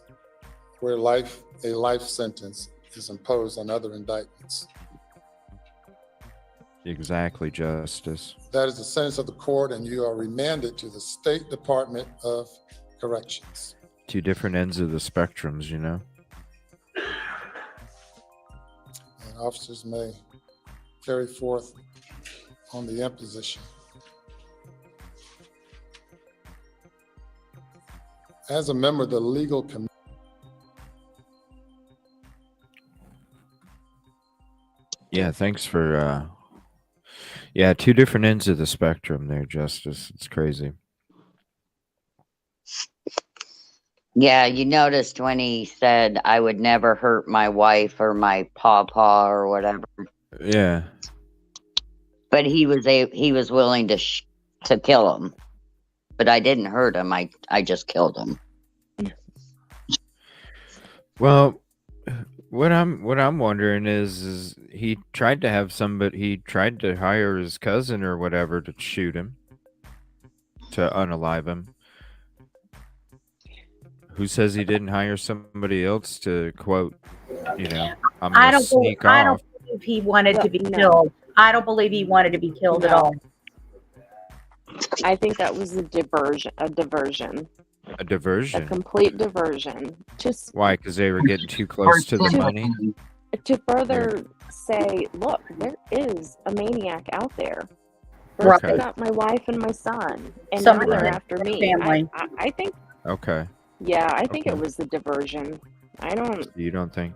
where a life sentence is imposed on other indictments. Exactly, Justice. That is the sentence of the court, and you are remanded to the State Department of Corrections. Two different ends of the spectrums, you know? And officers may carry forth on the imposition. As a member of the legal committee, Yeah, thanks for, yeah, two different ends of the spectrum there, Justice. It's crazy. Yeah, you noticed when he said, I would never hurt my wife or my pawpaw or whatever. Yeah. But he was willing to kill him. But I didn't hurt him. I just killed him. Well, what I'm wondering is he tried to hire his cousin or whatever to shoot him, to unalive him. Who says he didn't hire somebody else to, quote, I'm gonna sneak off? I don't believe he wanted to be killed. I don't believe he wanted to be killed at all. I think that was a diversion. A diversion? A complete diversion. Just why? Because they were getting too close to the money? To further say, look, there is a maniac out there. Right. First got my wife and my son, and Somebody now they're in after the me. family. I think, Okay. yeah, I think Okay. it was the diversion. You don't think?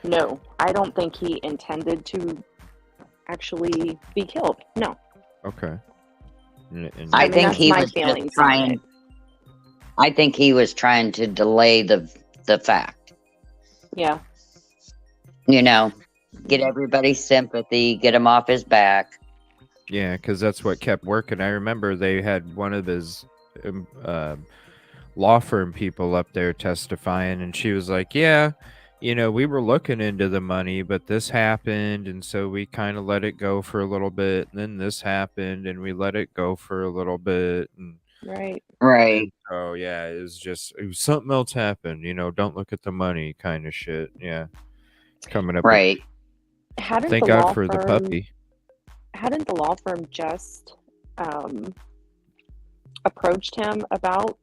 No, I don't think he intended to actually be killed. No. Okay. I think that's he my was feelings just trying. I think he was trying to delay the fact. Yeah. Get everybody's sympathy, get him off his back. Yeah, because that's what kept working. I remember they had one of his law firm people up there testifying, and she was like, yeah, we were looking into the money, but this happened, and so we kind of let it go for a little bit, and then this happened, and we let it go for a little bit. And Right. oh, yeah, it was something else happened, don't look at the money kind of shit. Yeah. Coming up. Right. Thank God for the puppy. Hadn't the law firm just approached him about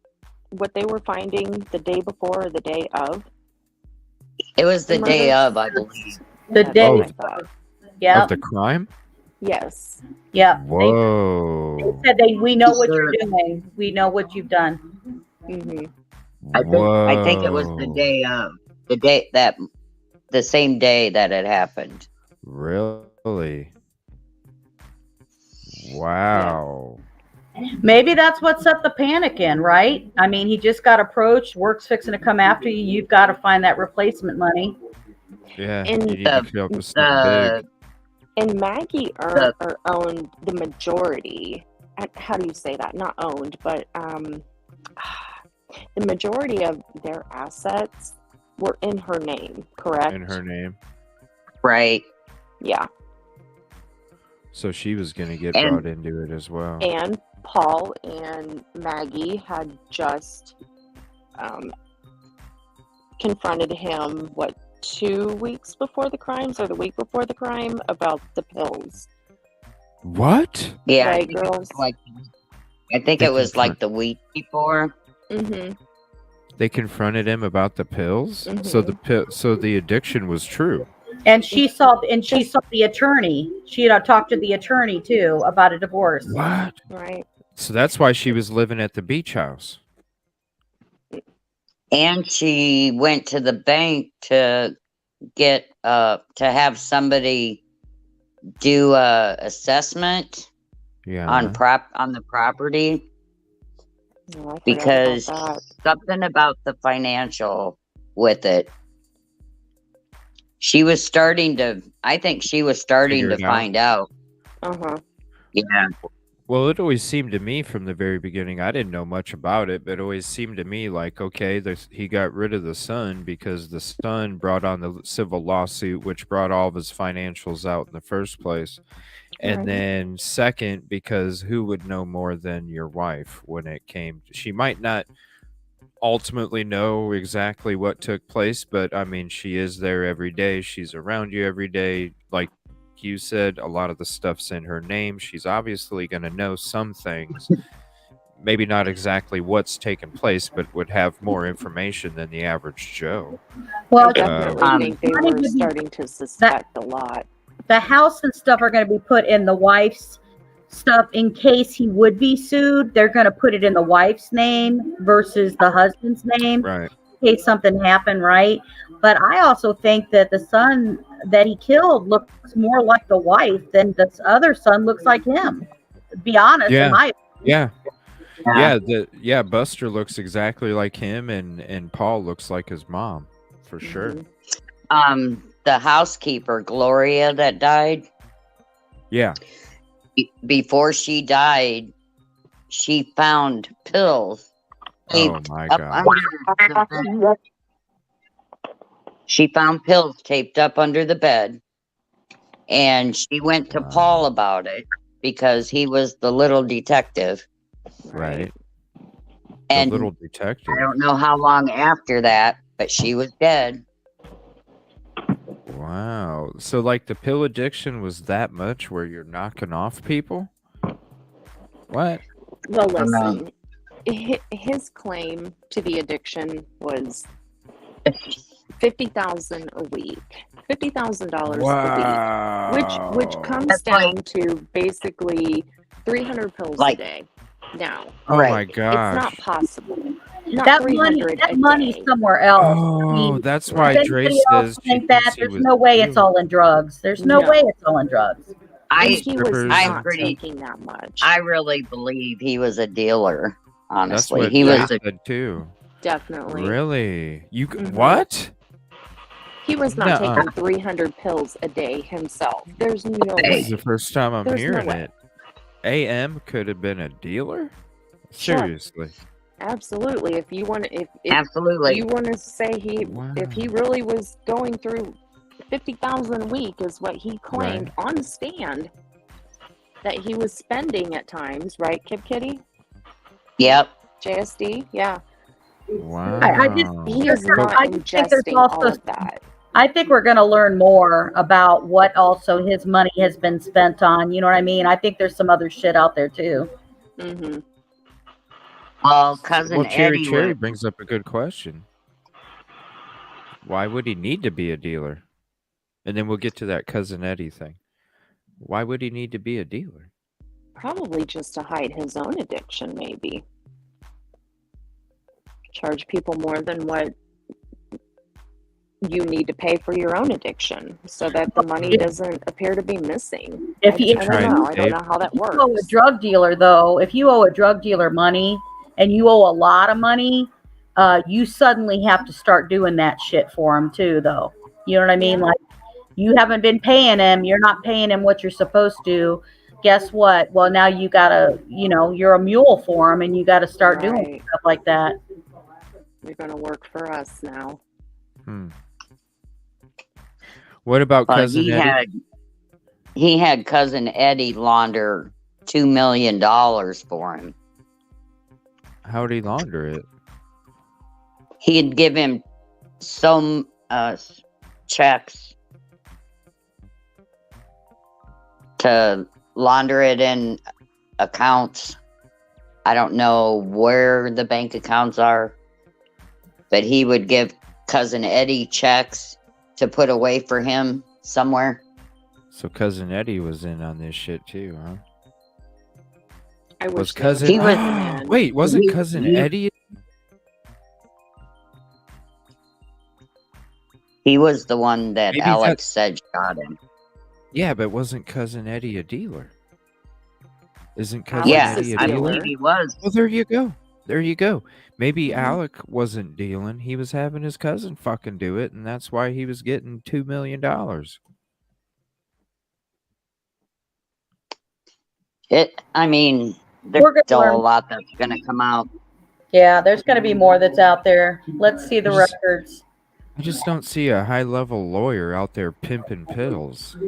what they were finding the day before or the day of? It was the day of, I believe. The day. Oh. Yeah. Of the crime? Yes. Yeah. Whoa. They said we know what you're doing. We know what you've done. Mm-hmm. I think it was the day of. The same day that it happened. Really? Wow. Maybe that's what set the panic in, right? I mean, he just got approached, work's fixing to come after you. You've got to find that replacement money. Yeah, And you need to come up with something big. And Maggie owned the majority. How do you say that? Not owned, but the majority of their assets were in her name, correct? In her name. Right. Yeah. So she was going to get And- brought into it as well. And Paul and Maggie had just confronted him, 2 weeks before the crimes or the week before the crime about the pills. What? Yeah. Right, girls? I think They it was like confront- the week before. Mm-hmm. They confronted him about the pills? So the addiction was true. And she saw the attorney. She had talked to the attorney too about a divorce. What? Right. So that's why she was living at the beach house. And she went to the bank to get to have somebody do a assessment Yeah. on the property Oh, I forgot because about that. something about the financial with it. She was starting to. I think she was starting Figure to it out. find out. Uh-huh. Yeah. Well, it always seemed to me from the very beginning, I didn't know much about it, but it always seemed to me like, okay, he got rid of the son because the son brought on the civil lawsuit, which brought all of his financials out in the first place. And Right. then second, because who would know more than your wife when it came? She might not ultimately know exactly what took place, but I mean, she is there every day. She's around you every day. Like you said, a lot of the stuff's in her name. She's obviously going to know some things. Maybe not exactly what's taken place, but would have more information than the average Joe. Well, I definitely think they money were would be- starting to suspect a lot. the house and stuff are going to be put in the wife's stuff in case he would be sued. They're going to put it in the wife's name versus the husband's name Right. in case something happened, right? But I also think that the son that he killed looks more like the wife than this other son looks like him. To be honest, Yeah. in my Yeah. Yeah, Buster looks exactly like him, and Paul looks like his mom, for sure. The housekeeper Gloria that died. Yeah. Before she died, she found pills. Oh my up God. under the bed. She found pills taped up under the bed, and she went to Paul about it because he was the little detective. Right. And the little detective. I don't know how long after that, but she was dead. Wow. So like the pill addiction was that much where you're knocking off people? What? Well, listen, his claim to the addiction was $50,000 a week, $50,000 a week, which comes down to basically 300 pills a day. Now, Oh my gosh. it's not possible. Not that 300 a money's day. somewhere else. Oh, that's why If Dre anybody else says she think that, thinks he there's was no way it's doing- all in drugs. There's no No. way it's all in drugs. He was strippers. not taking that much. I really believe he was a dealer. That's Honestly, what he Dre was. said too. Definitely. Really? You Mhm. what? He was not Nuh-uh. taking 300 pills a day himself. There's no This way. is the first time I'm There's no hearing way. it. AM could have been a dealer? Sure. Seriously. Absolutely. If you want to, if Absolutely. you want to say if he really was going through 50,000 a week is what he claimed on the stand that he was spending at times, right, Kip Kitty? Yep. JSD, yeah. Wow. He is not I just think there's ingesting all also- of that. I think we're going to learn more about what also his money has been spent on. You know what I mean? I think there's some other shit out there too. Mm-hmm. Well, cousin Well, Cherry Eddie Cherry was. brings up a good question. Why would he need to be a dealer? And then we'll get to that cousin Eddie thing. Why would he need to be a dealer? Probably just to hide his own addiction, maybe. Charge people more than what you need to pay for your own addiction so that the money doesn't appear to be missing. If you, I don't know. I don't know how that if you owe a works. drug dealer, though, if you owe a drug dealer money and you owe a lot of money, you suddenly have to start doing that shit for him too, though. You know what I mean? Yeah. Like, you haven't been paying him. You're not paying him what you're supposed to. Guess what? Well, now you gotta, you're a mule for him, and you gotta start doing Right. stuff like that. You're going to work for us now. What about But Cousin Eddie? he had cousin Eddie launder $2 million for him. How'd he launder it? He'd give him some checks to launder it in accounts. I don't know where the bank accounts are, but he would give cousin Eddie checks to put away for him somewhere. So Cousin Eddie was in on this shit too, huh? I Was wish they cousin? would let him in. Wait, wasn't Cousin Eddie? He was the one that Maybe Alex said shot him. Yeah, but wasn't Cousin Eddie a dealer? Isn't Cousin Yeah, Eddie a I dealer? believe he was. Well, there you go. There you go. Maybe Alec wasn't dealing. He was having his cousin fucking do it, and that's why he was getting $2 million. I mean, We're there's gonna still a learn. lot that's going to come out. Yeah, there's going to be more that's out there. Let's see the records. I just don't see a high-level lawyer out there pimping pills, out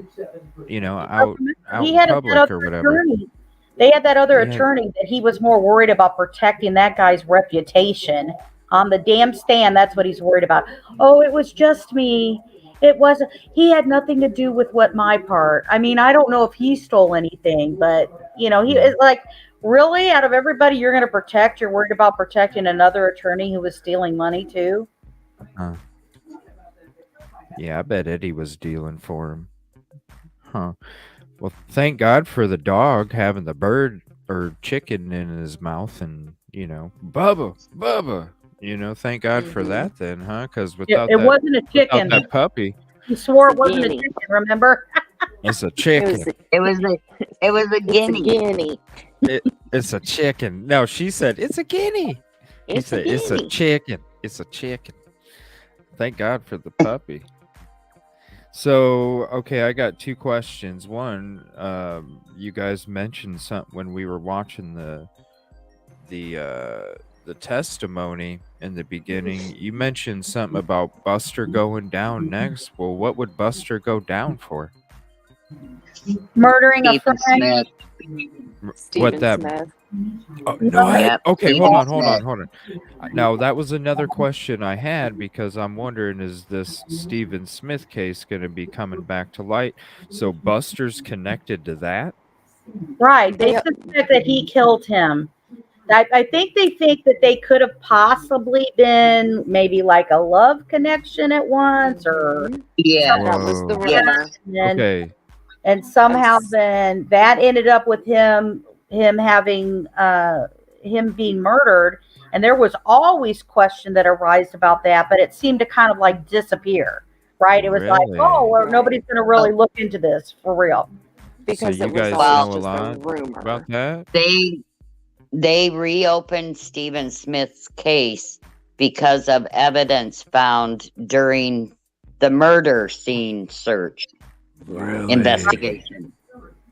He in had that public other or whatever. attorney. They had that other Yeah. attorney that he was more worried about protecting that guy's reputation on the damn stand. That's what he's worried about. Oh, it was just me. It wasn't. He had nothing to do with what my part. I mean, I don't know if he stole anything, but he is like, really, out of everybody you're going to protect, you're worried about protecting another attorney who was stealing money too. Yeah, I bet Eddie was dealing for him. Huh. Well, thank God for the dog having the bird or chicken in his mouth and, Bubba, thank God for that then, huh? Because without It wasn't a chicken. that puppy, He swore it It's a wasn't a guinea. chicken. Remember? it's a chicken. It was a guinea. Guinea. It's a chicken. No, she said, it's a guinea. He It's a said, it's a guinea. chicken. It's a chicken. Thank God for the puppy. So, okay, I got two questions. One, you guys mentioned something when we were watching the testimony in the beginning. You mentioned something about Buster going down next. Well, what would Buster go down for? Murdering a Stephen friend. Smith. Stephen that- Smith. Oh, no, Yep, okay, Stephen hold Smith. on. Now, that was another question I had because I'm wondering, is this Stephen Smith case going to be coming back to light? So Buster's connected to that? Right. They suspect that he killed him. I think they think that they could have possibly been maybe like a love connection at once, or Yeah. That was the Whoa. rumor. and, Okay. and somehow That's- then that ended up with him having him being murdered. And there was always question that arose about that, but it seemed to kind of like disappear. Right? It was like, Really? oh, well, nobody's going to really look into this for real. Because So it you was guys always know a just lot a rumor. about that? They reopened Stephen Smith's case because of evidence found during the murder scene search Really? investigation.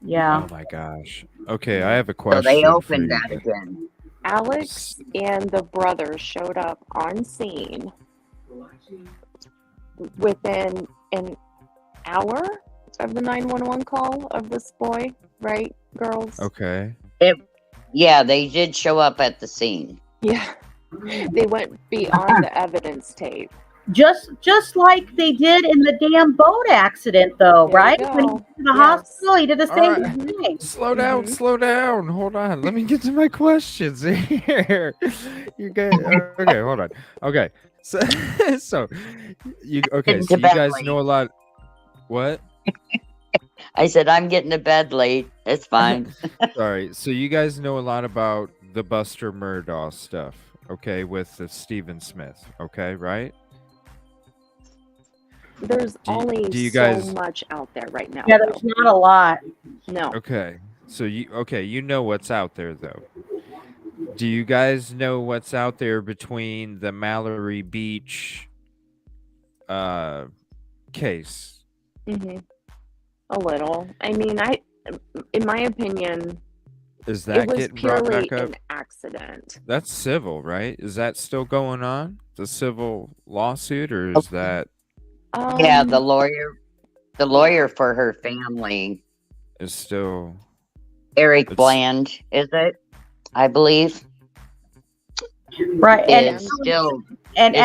Yeah. Oh my gosh. Okay, I have a So question. they for opened you that guys. again. Alex and the brother showed up on scene within an hour of the 911 call of this boy, right, girls? Okay. Yeah, they did show up at the scene. Yeah. They went beyond the evidence tape. Just like they did in the damn boat accident, though, There you right? go. When he went to the Yes. hospital, he did the All same right. thing. Slow down, Mhm. slow down. Hold on. Let me get to my questions here. You guys, okay, hold on. Okay. So, so you Getting so to you bed guys late. know a lot. What? I said, I'm getting to bed late. It's fine. Sorry. So you guys know a lot about the Buster Murdaugh stuff, okay, with the Stephen Smith, okay, right? There's only do you so guys? much out there right now, Yeah, there's though. not a lot. No. Okay, so you know what's out there though. Do you guys know what's out there between the Mallory Beach case? Hmm. A little. I mean, in my opinion, Is it that was getting brought purely back up? an accident. That's civil, right? Is that still going on? The civil lawsuit, or is that Yeah, Um, the yeah. lawyer for her family, is still Eric it's Bland, is it? I believe Right. Yeah. is still And is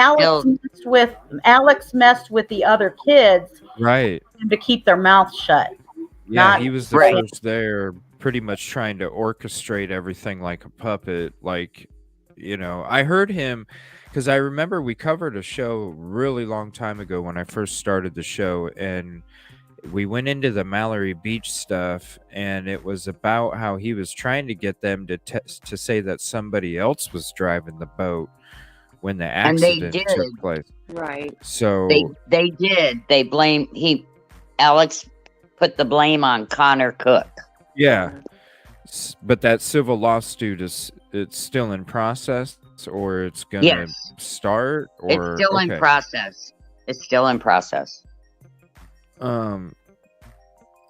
still Alex messed with the other kids right? to keep their mouths shut. Yeah, Not he was the right. first there, pretty much trying to orchestrate everything like a puppet. Like, I heard him because I remember we covered a show really long time ago when I first started the show, and we went into the Mallory Beach stuff, and it was about how he was trying to get them to say that somebody else was driving the boat when the And they accident did. took place. Right. So They did. Alex put the blame on Connor Cook. yeah, but that civil lawsuit it's still in process, or it's gonna Yes. start, It's or still in okay. process. It's still in process.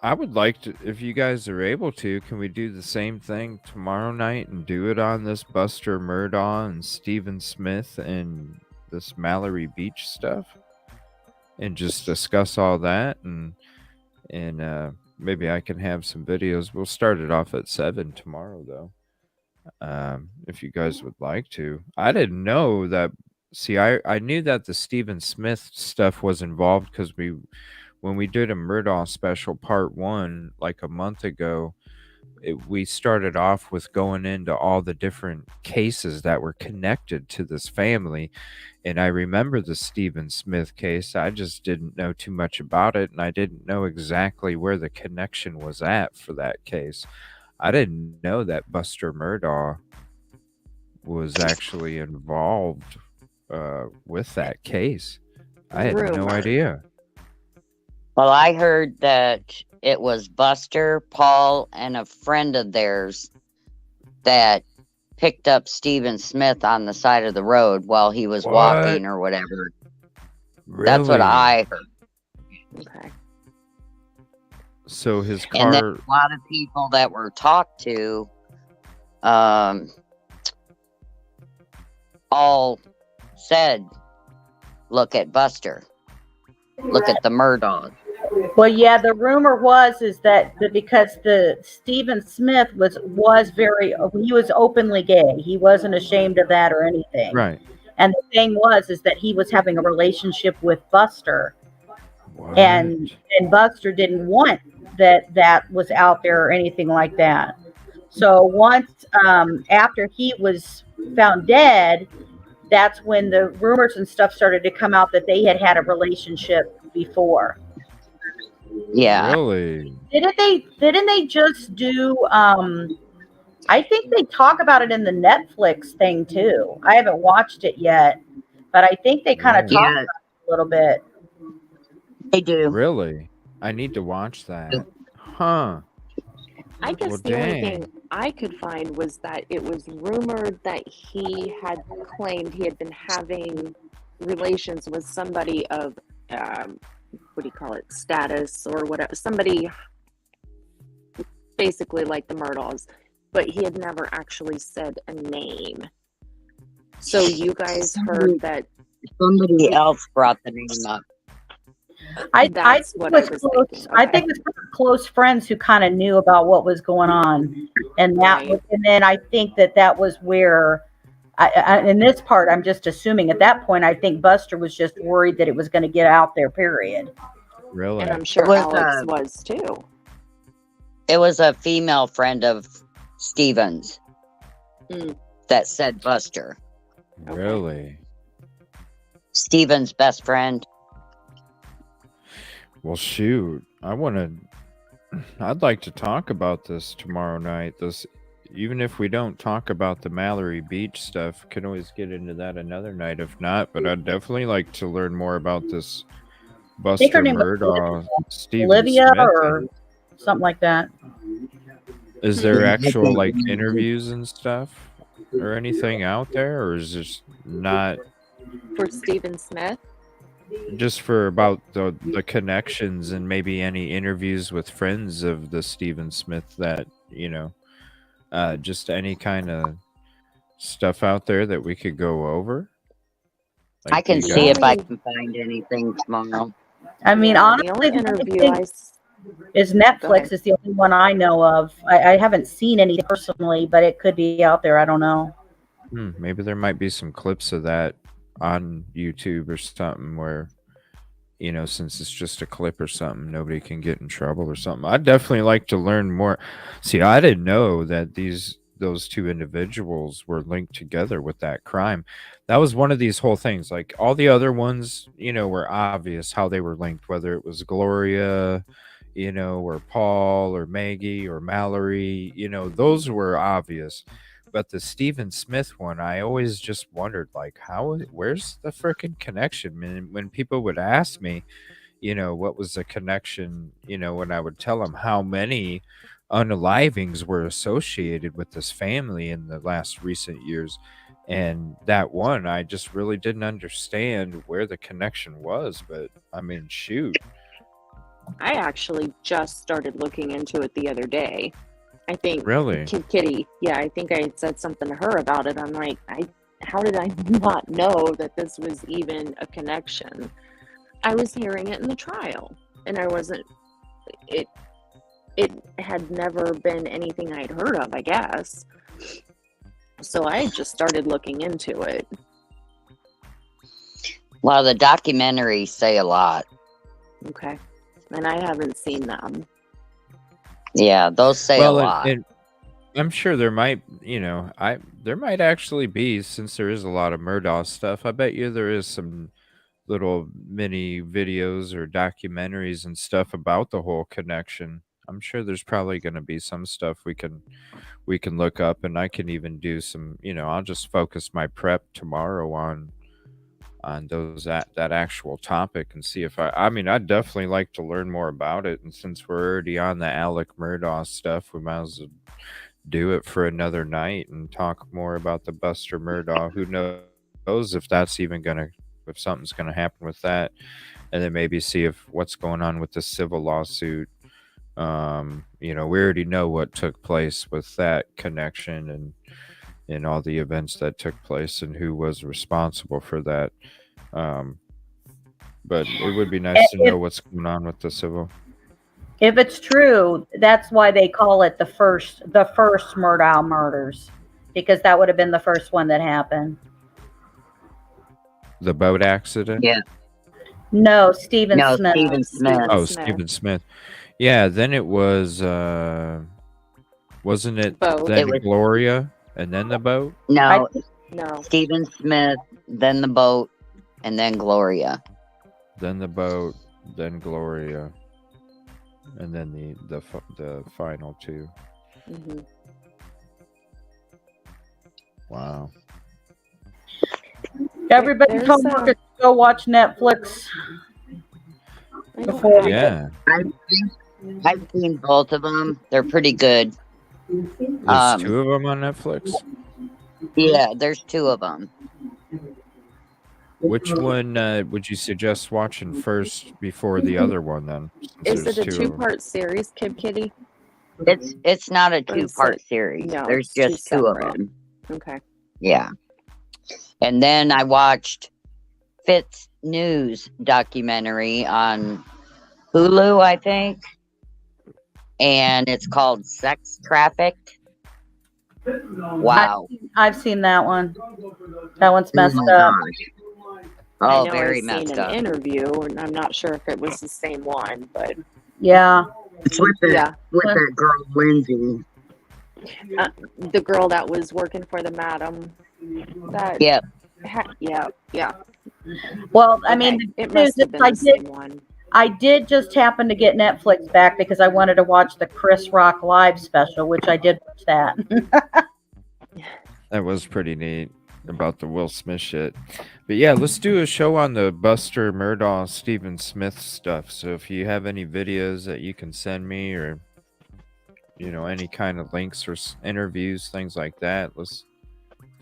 I would like to, if you guys are able to, can we do the same thing tomorrow night and do it on this Buster Murdaugh and Stephen Smith and this Mallory Beach stuff, and just discuss all that, and maybe I can have some videos. We'll start it off at 7 tomorrow, though. If you guys would like to. I didn't know that. See, I knew that the Stephen Smith stuff was involved because when we did a Murdaugh special part 1 like a month ago, we started off with going into all the different cases that were connected to this family. And I remember the Stephen Smith case. I just didn't know too much about it, and I didn't know exactly where the connection was at for that case. I didn't know that Buster Murdaugh was actually involved with that case. I had no Rumored. idea. Well, I heard that it was Buster, Paul, and a friend of theirs that picked up Stephen Smith on the side of the road while he was walking or whatever. That's what Really? I heard. Okay. So his And then car. a lot of people that were talked to all said, look at Buster. Look at the Murdaugh. Well, yeah, the rumor is that because the Stephen Smith was he was openly gay. He wasn't ashamed of that or anything. Right. And the thing is that he was having a relationship with Buster, What? and Buster didn't want that was out there or anything like that. So once after he was found dead, that's when the rumors and stuff started to come out that they had a relationship before. Yeah. Really? Didn't they just do I think they talk about it in the Netflix thing too. I haven't watched it yet, but I think they kind of talk about it a little bit. They do. Really? I need to watch that. Huh. I guess Well, the only dang. thing I could find was that it was rumored that he had claimed he had been having relations with somebody of, what do you call it, status or whatever, somebody basically like the Murdaughs, but he had never actually said a name. So you guys heard that Somebody else brought the name up. I That's think what it I was was close. thinking. I Okay. think it was close friends who kind of knew about what was going on, and Right. and then I think that was where, in this part, I'm just assuming at that point, I think Buster was just worried that it was going to get out there. Period. Really? And I'm sure was, Alex was too. It was a female friend of Steven's Mm. that said Buster. Okay. Really? Steven's best friend. Well, shoot. I'd like to talk about this tomorrow night. Even if we don't talk about the Mallory Beach stuff, can always get into that another night if not, but I'd definitely like to learn more about this think her Buster name was Murdaugh, Stephen Olivia Smith. or something like that. Is there actual like interviews and stuff or anything out there, or is this not For Stephen Smith? just for about the connections and maybe any interviews with friends of the Stephen Smith that just any kind of stuff out there that we could go over? I Like, do can you see if I guys? can find anything tomorrow. I mean, Yeah, the honestly, only the only interview thing I is go Netflix ahead. is the only one I know of. I haven't seen any personally, but it could be out there. I don't know. Maybe there might be some clips of that on YouTube or something where, since it's just a clip or something, nobody can get in trouble or something. I'd definitely like to learn more. See, I didn't know that those two individuals were linked together with that crime. That was one of these whole things. Like all the other ones, were obvious how they were linked, whether it was Gloria, or Paul or Maggie or Mallory, those were obvious. But the Stephen Smith one, I always just wondered, like, where's the freaking connection? And when people would ask me, what was the connection, when I would tell them how many unalivings were associated with this family in the last recent years. And that one, I just really didn't understand where the connection was. But I mean, shoot. I actually just started looking into it the other day. I think Really? Kitty, yeah, I think I had said something to her about it. I'm like, how did I not know that this was even a connection? I was hearing it in the trial, and I wasn't. It had never been anything I'd heard of, I guess. So I just started looking into it. Well, the documentaries say a lot. Okay, and I haven't seen them. Yeah, those say a lot. And I'm sure there might, there might actually be, since there is a lot of Murdaugh stuff. I bet you there is some little mini videos or documentaries and stuff about the whole connection. I'm sure there's probably going to be some stuff we can look up, and I can even do some. I'll just focus my prep tomorrow on that actual topic and see if I'd definitely like to learn more about it. And since we're already on the Alec Murdaugh stuff, we might as well do it for another night and talk more about the Buster Murdaugh. Who knows if that's even if something's gonna happen with that, and then maybe see if what's going on with the civil lawsuit. We already know what took place with that connection and all the events that took place and who was responsible for that. But it would be nice to know what's going on with the civil. If it's true, that's why they call it the first Murdaugh murders, because that would have been the first one that happened. The boat accident? Yeah. No, Stephen Smith. Stephen Smith. Oh, Stephen Smith. Yeah, then it was wasn't it Boat. then It was- Gloria and then the boat? No, No. Stephen Smith, then the boat, and then Gloria. Then the boat, then Gloria, and then the final two. Mm-hmm. Wow. Everybody's There's, homework is to go watch Netflix. I don't Before have we it. Yeah. I've seen both of them. They're pretty good. There's two of them on Netflix. Yeah, there's two of them. Which one would you suggest watching first before the other one then? Is Since it a there's two of 'em? two-part series, Kid Kitty? It's not a Or is two-part it- series. no, There's it's two just two of separate. them. Okay. Yeah. And then I watched Fitz News documentary on Hulu, I think. And it's called Sex Trafficked. Wow. I've seen that one. That one's messed Oh my up. gosh. I Oh, know very I've messed seen an up. interview, and I'm not sure if it was the same one, but Yeah. It's with yeah, that girl Lindsay. the girl that was working for the madam. That Yep. Yeah. Well, I mean, Okay, it the must news have is been the same one. I did just happen to get Netflix back because I wanted to watch the Chris Rock live special, which I did watch that. That was pretty neat. about the Will Smith shit. But yeah, let's do a show on the Buster Murdaugh, Stephen Smith stuff. So if you have any videos that you can send me, or any kind of links or interviews, things like that, let's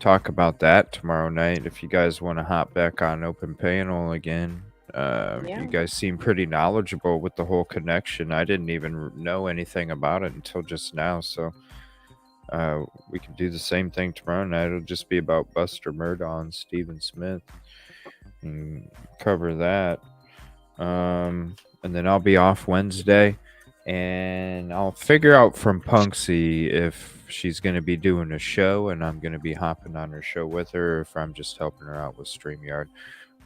talk about that tomorrow night. If you guys want to hop back on open panel again, Yeah. you guys seem pretty knowledgeable with the whole connection. I didn't even know anything about it until just now. So we can do the same thing tomorrow night. It'll just be about Buster Murdaugh and Stephen Smith, and cover that. And then I'll be off Wednesday, and I'll figure out from Punksy if she's going to be doing a show and I'm going to be hopping on her show with her, or if I'm just helping her out with StreamYard.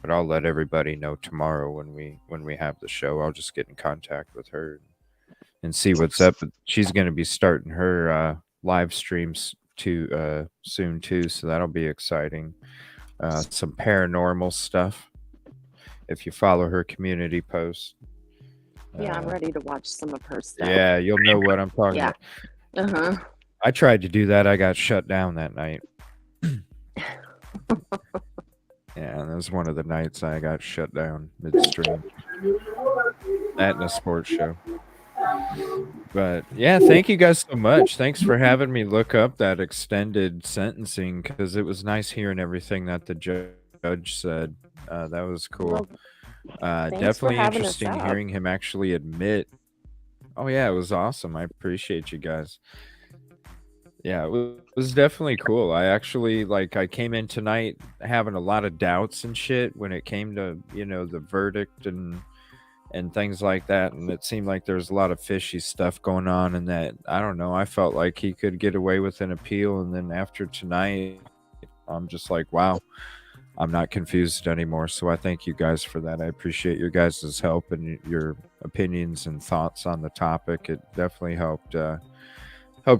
But I'll let everybody know tomorrow when we have the show. I'll just get in contact with her and see what's up. She's going to be starting her live streams soon too, so that'll be exciting. Some paranormal stuff if you follow her community posts. Yeah, I'm ready to watch some of her stuff. Yeah, you'll know what I'm talking Yeah. about. I tried to do that. I got shut down that night. Yeah, that was one of the nights I got shut down midstream. That and a sports show. But yeah, thank you guys so much. Thanks for having me look up that extended sentencing, because it was nice hearing everything that the judge said. That was cool. Definitely interesting hearing him actually admit. Oh yeah, it was awesome. I appreciate you guys. Yeah, it was definitely cool. I actually, I came in tonight having a lot of doubts and shit when it came to, the verdict and things like that. And it seemed like there was a lot of fishy stuff going on, and that, I don't know, I felt like he could get away with an appeal. And then after tonight, I'm just like, wow, I'm not confused anymore. So I thank you guys for that. I appreciate your guys' help and your opinions and thoughts on the topic. It definitely helped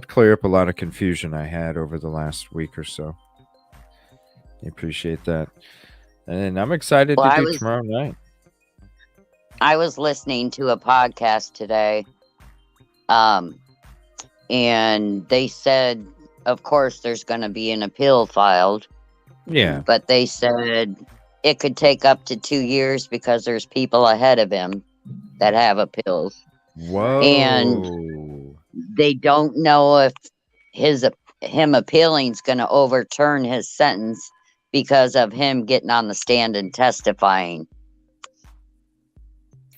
clear up a lot of confusion I had over the last week or so. I appreciate that. And I'm excited to do tomorrow night. I was listening to a podcast today, and they said, of course, there's going to be an appeal filed. Yeah. But they said it could take up to 2 years because there's people ahead of him that have appeals. Whoa. And they don't know if him appealing is going to overturn his sentence because of him getting on the stand and testifying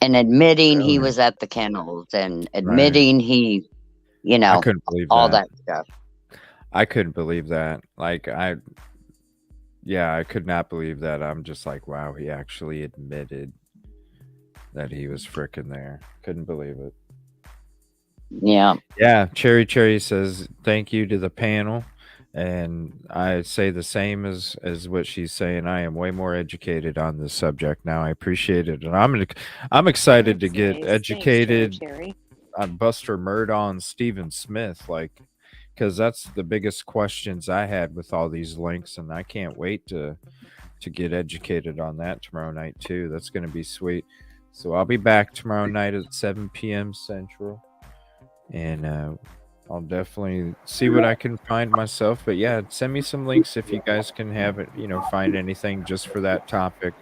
and admitting he was at the kennels and admitting he, I couldn't believe all that stuff. I couldn't believe that. I could not believe that. I'm just like, wow, he actually admitted that he was frickin' there. Couldn't believe it. Yeah. Yeah. Cherry says thank you to the panel. And I say the same as what she's saying. I am way more educated on this subject now. I appreciate it. And I'm excited to get educated on Buster Murdaugh and Stephen Smith, because that's the biggest questions I had with all these links, and I can't wait to get educated on that tomorrow night too. That's going to be sweet. So I'll be back tomorrow night at 7 p.m. Central, and I'll definitely see what I can find myself. But yeah, send me some links if you guys can have it, find anything just for that topic.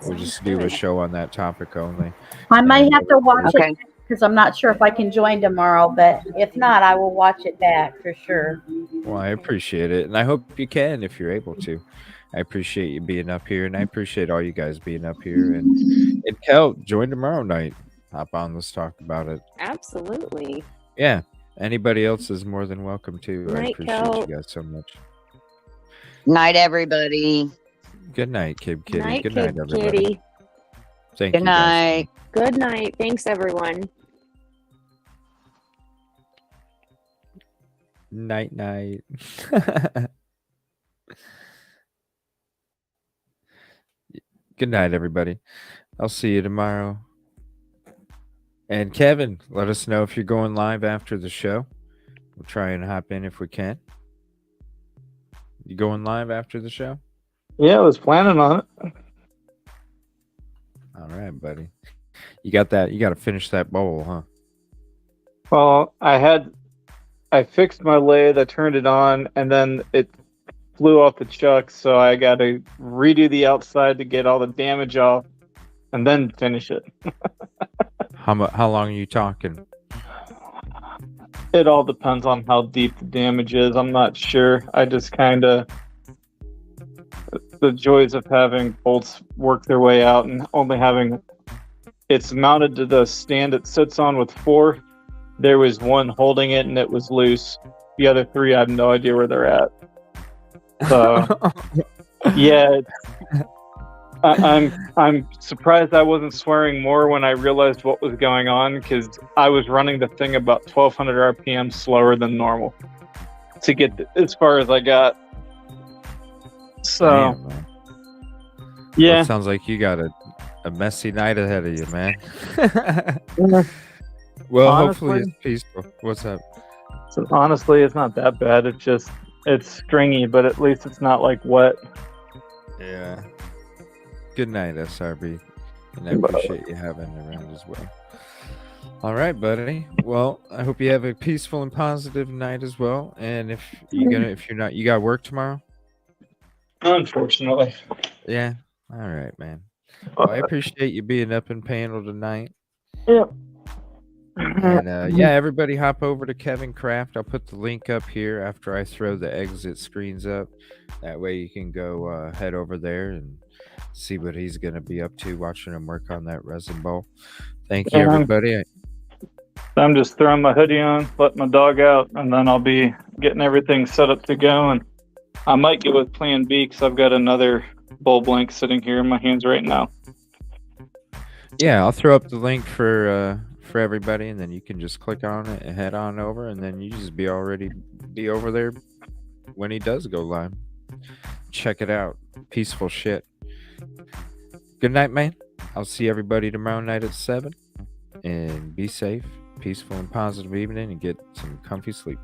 We'll just do a show on that topic only. I might have to watch it because I'm not sure if I can join tomorrow, but if not, I will watch it back for sure. Well, I appreciate it, and I hope you can if you're able to. I appreciate you being up here, and I appreciate all you guys being up here. And Kel, join tomorrow night. Hop on, let's talk about it. Absolutely. Yeah. Anybody else is more than welcome to. I appreciate you guys so much. Night, everybody. Good night, Kid Kitty. Night, Good Kid night, everybody. Kitty. Thank Good you. night. Good night. Thanks, everyone. Night, night. Good night, everybody. I'll see you tomorrow. And Kevin, let us know if you're going live after the show. We'll try and hop in if we can. You going live after the show? Yeah, I was planning on it. All right, buddy. You got that. You got to finish that bowl, huh? Well, I fixed my lathe, I turned it on, and then it flew off the chuck, so I got to redo the outside to get all the damage off, and then finish it. How long are you talking? It all depends on how deep the damage is. I'm not sure. I just kind of the joys of having bolts work their way out and only having it's mounted to the stand it sits on with 4. There was one holding it and it was loose. The other 3, I have no idea where they're at. So yeah, I'm surprised I wasn't swearing more when I realized what was going on, because I was running the thing about 1200 RPM slower than normal to get as far as I got. So Damn, man. yeah, Well, it sounds like you got a messy night ahead of you, man. Well, hopefully it's peaceful. What's up? So honestly, it's not that bad. It's stringy, but at least it's not like wet. Yeah. Good night, SRB. And I appreciate you having me around as well. All right, buddy. Well, I hope you have a peaceful and positive night as well. And if you're not, you got work tomorrow? Unfortunately. Yeah. All right, man. Well, I appreciate you being up in panel tonight. Yep. And yeah, everybody hop over to Kevin Kraft. I'll put the link up here after I throw the exit screens up. That way you can go head over there and see what he's going to be up to, watching him work on that resin bowl. Thank you, everybody. I'm just throwing my hoodie on, let my dog out, and then I'll be getting everything set up to go. And I might get with Plan B because I've got another bowl blank sitting here in my hands right now. Yeah, I'll throw up the link for everybody, and then you can just click on it and head on over, and then you just be over there when he does go live. Check it out. Peaceful shit. Good night, man. I'll see everybody tomorrow night at 7. And be safe, peaceful, and positive evening, and get some comfy sleep.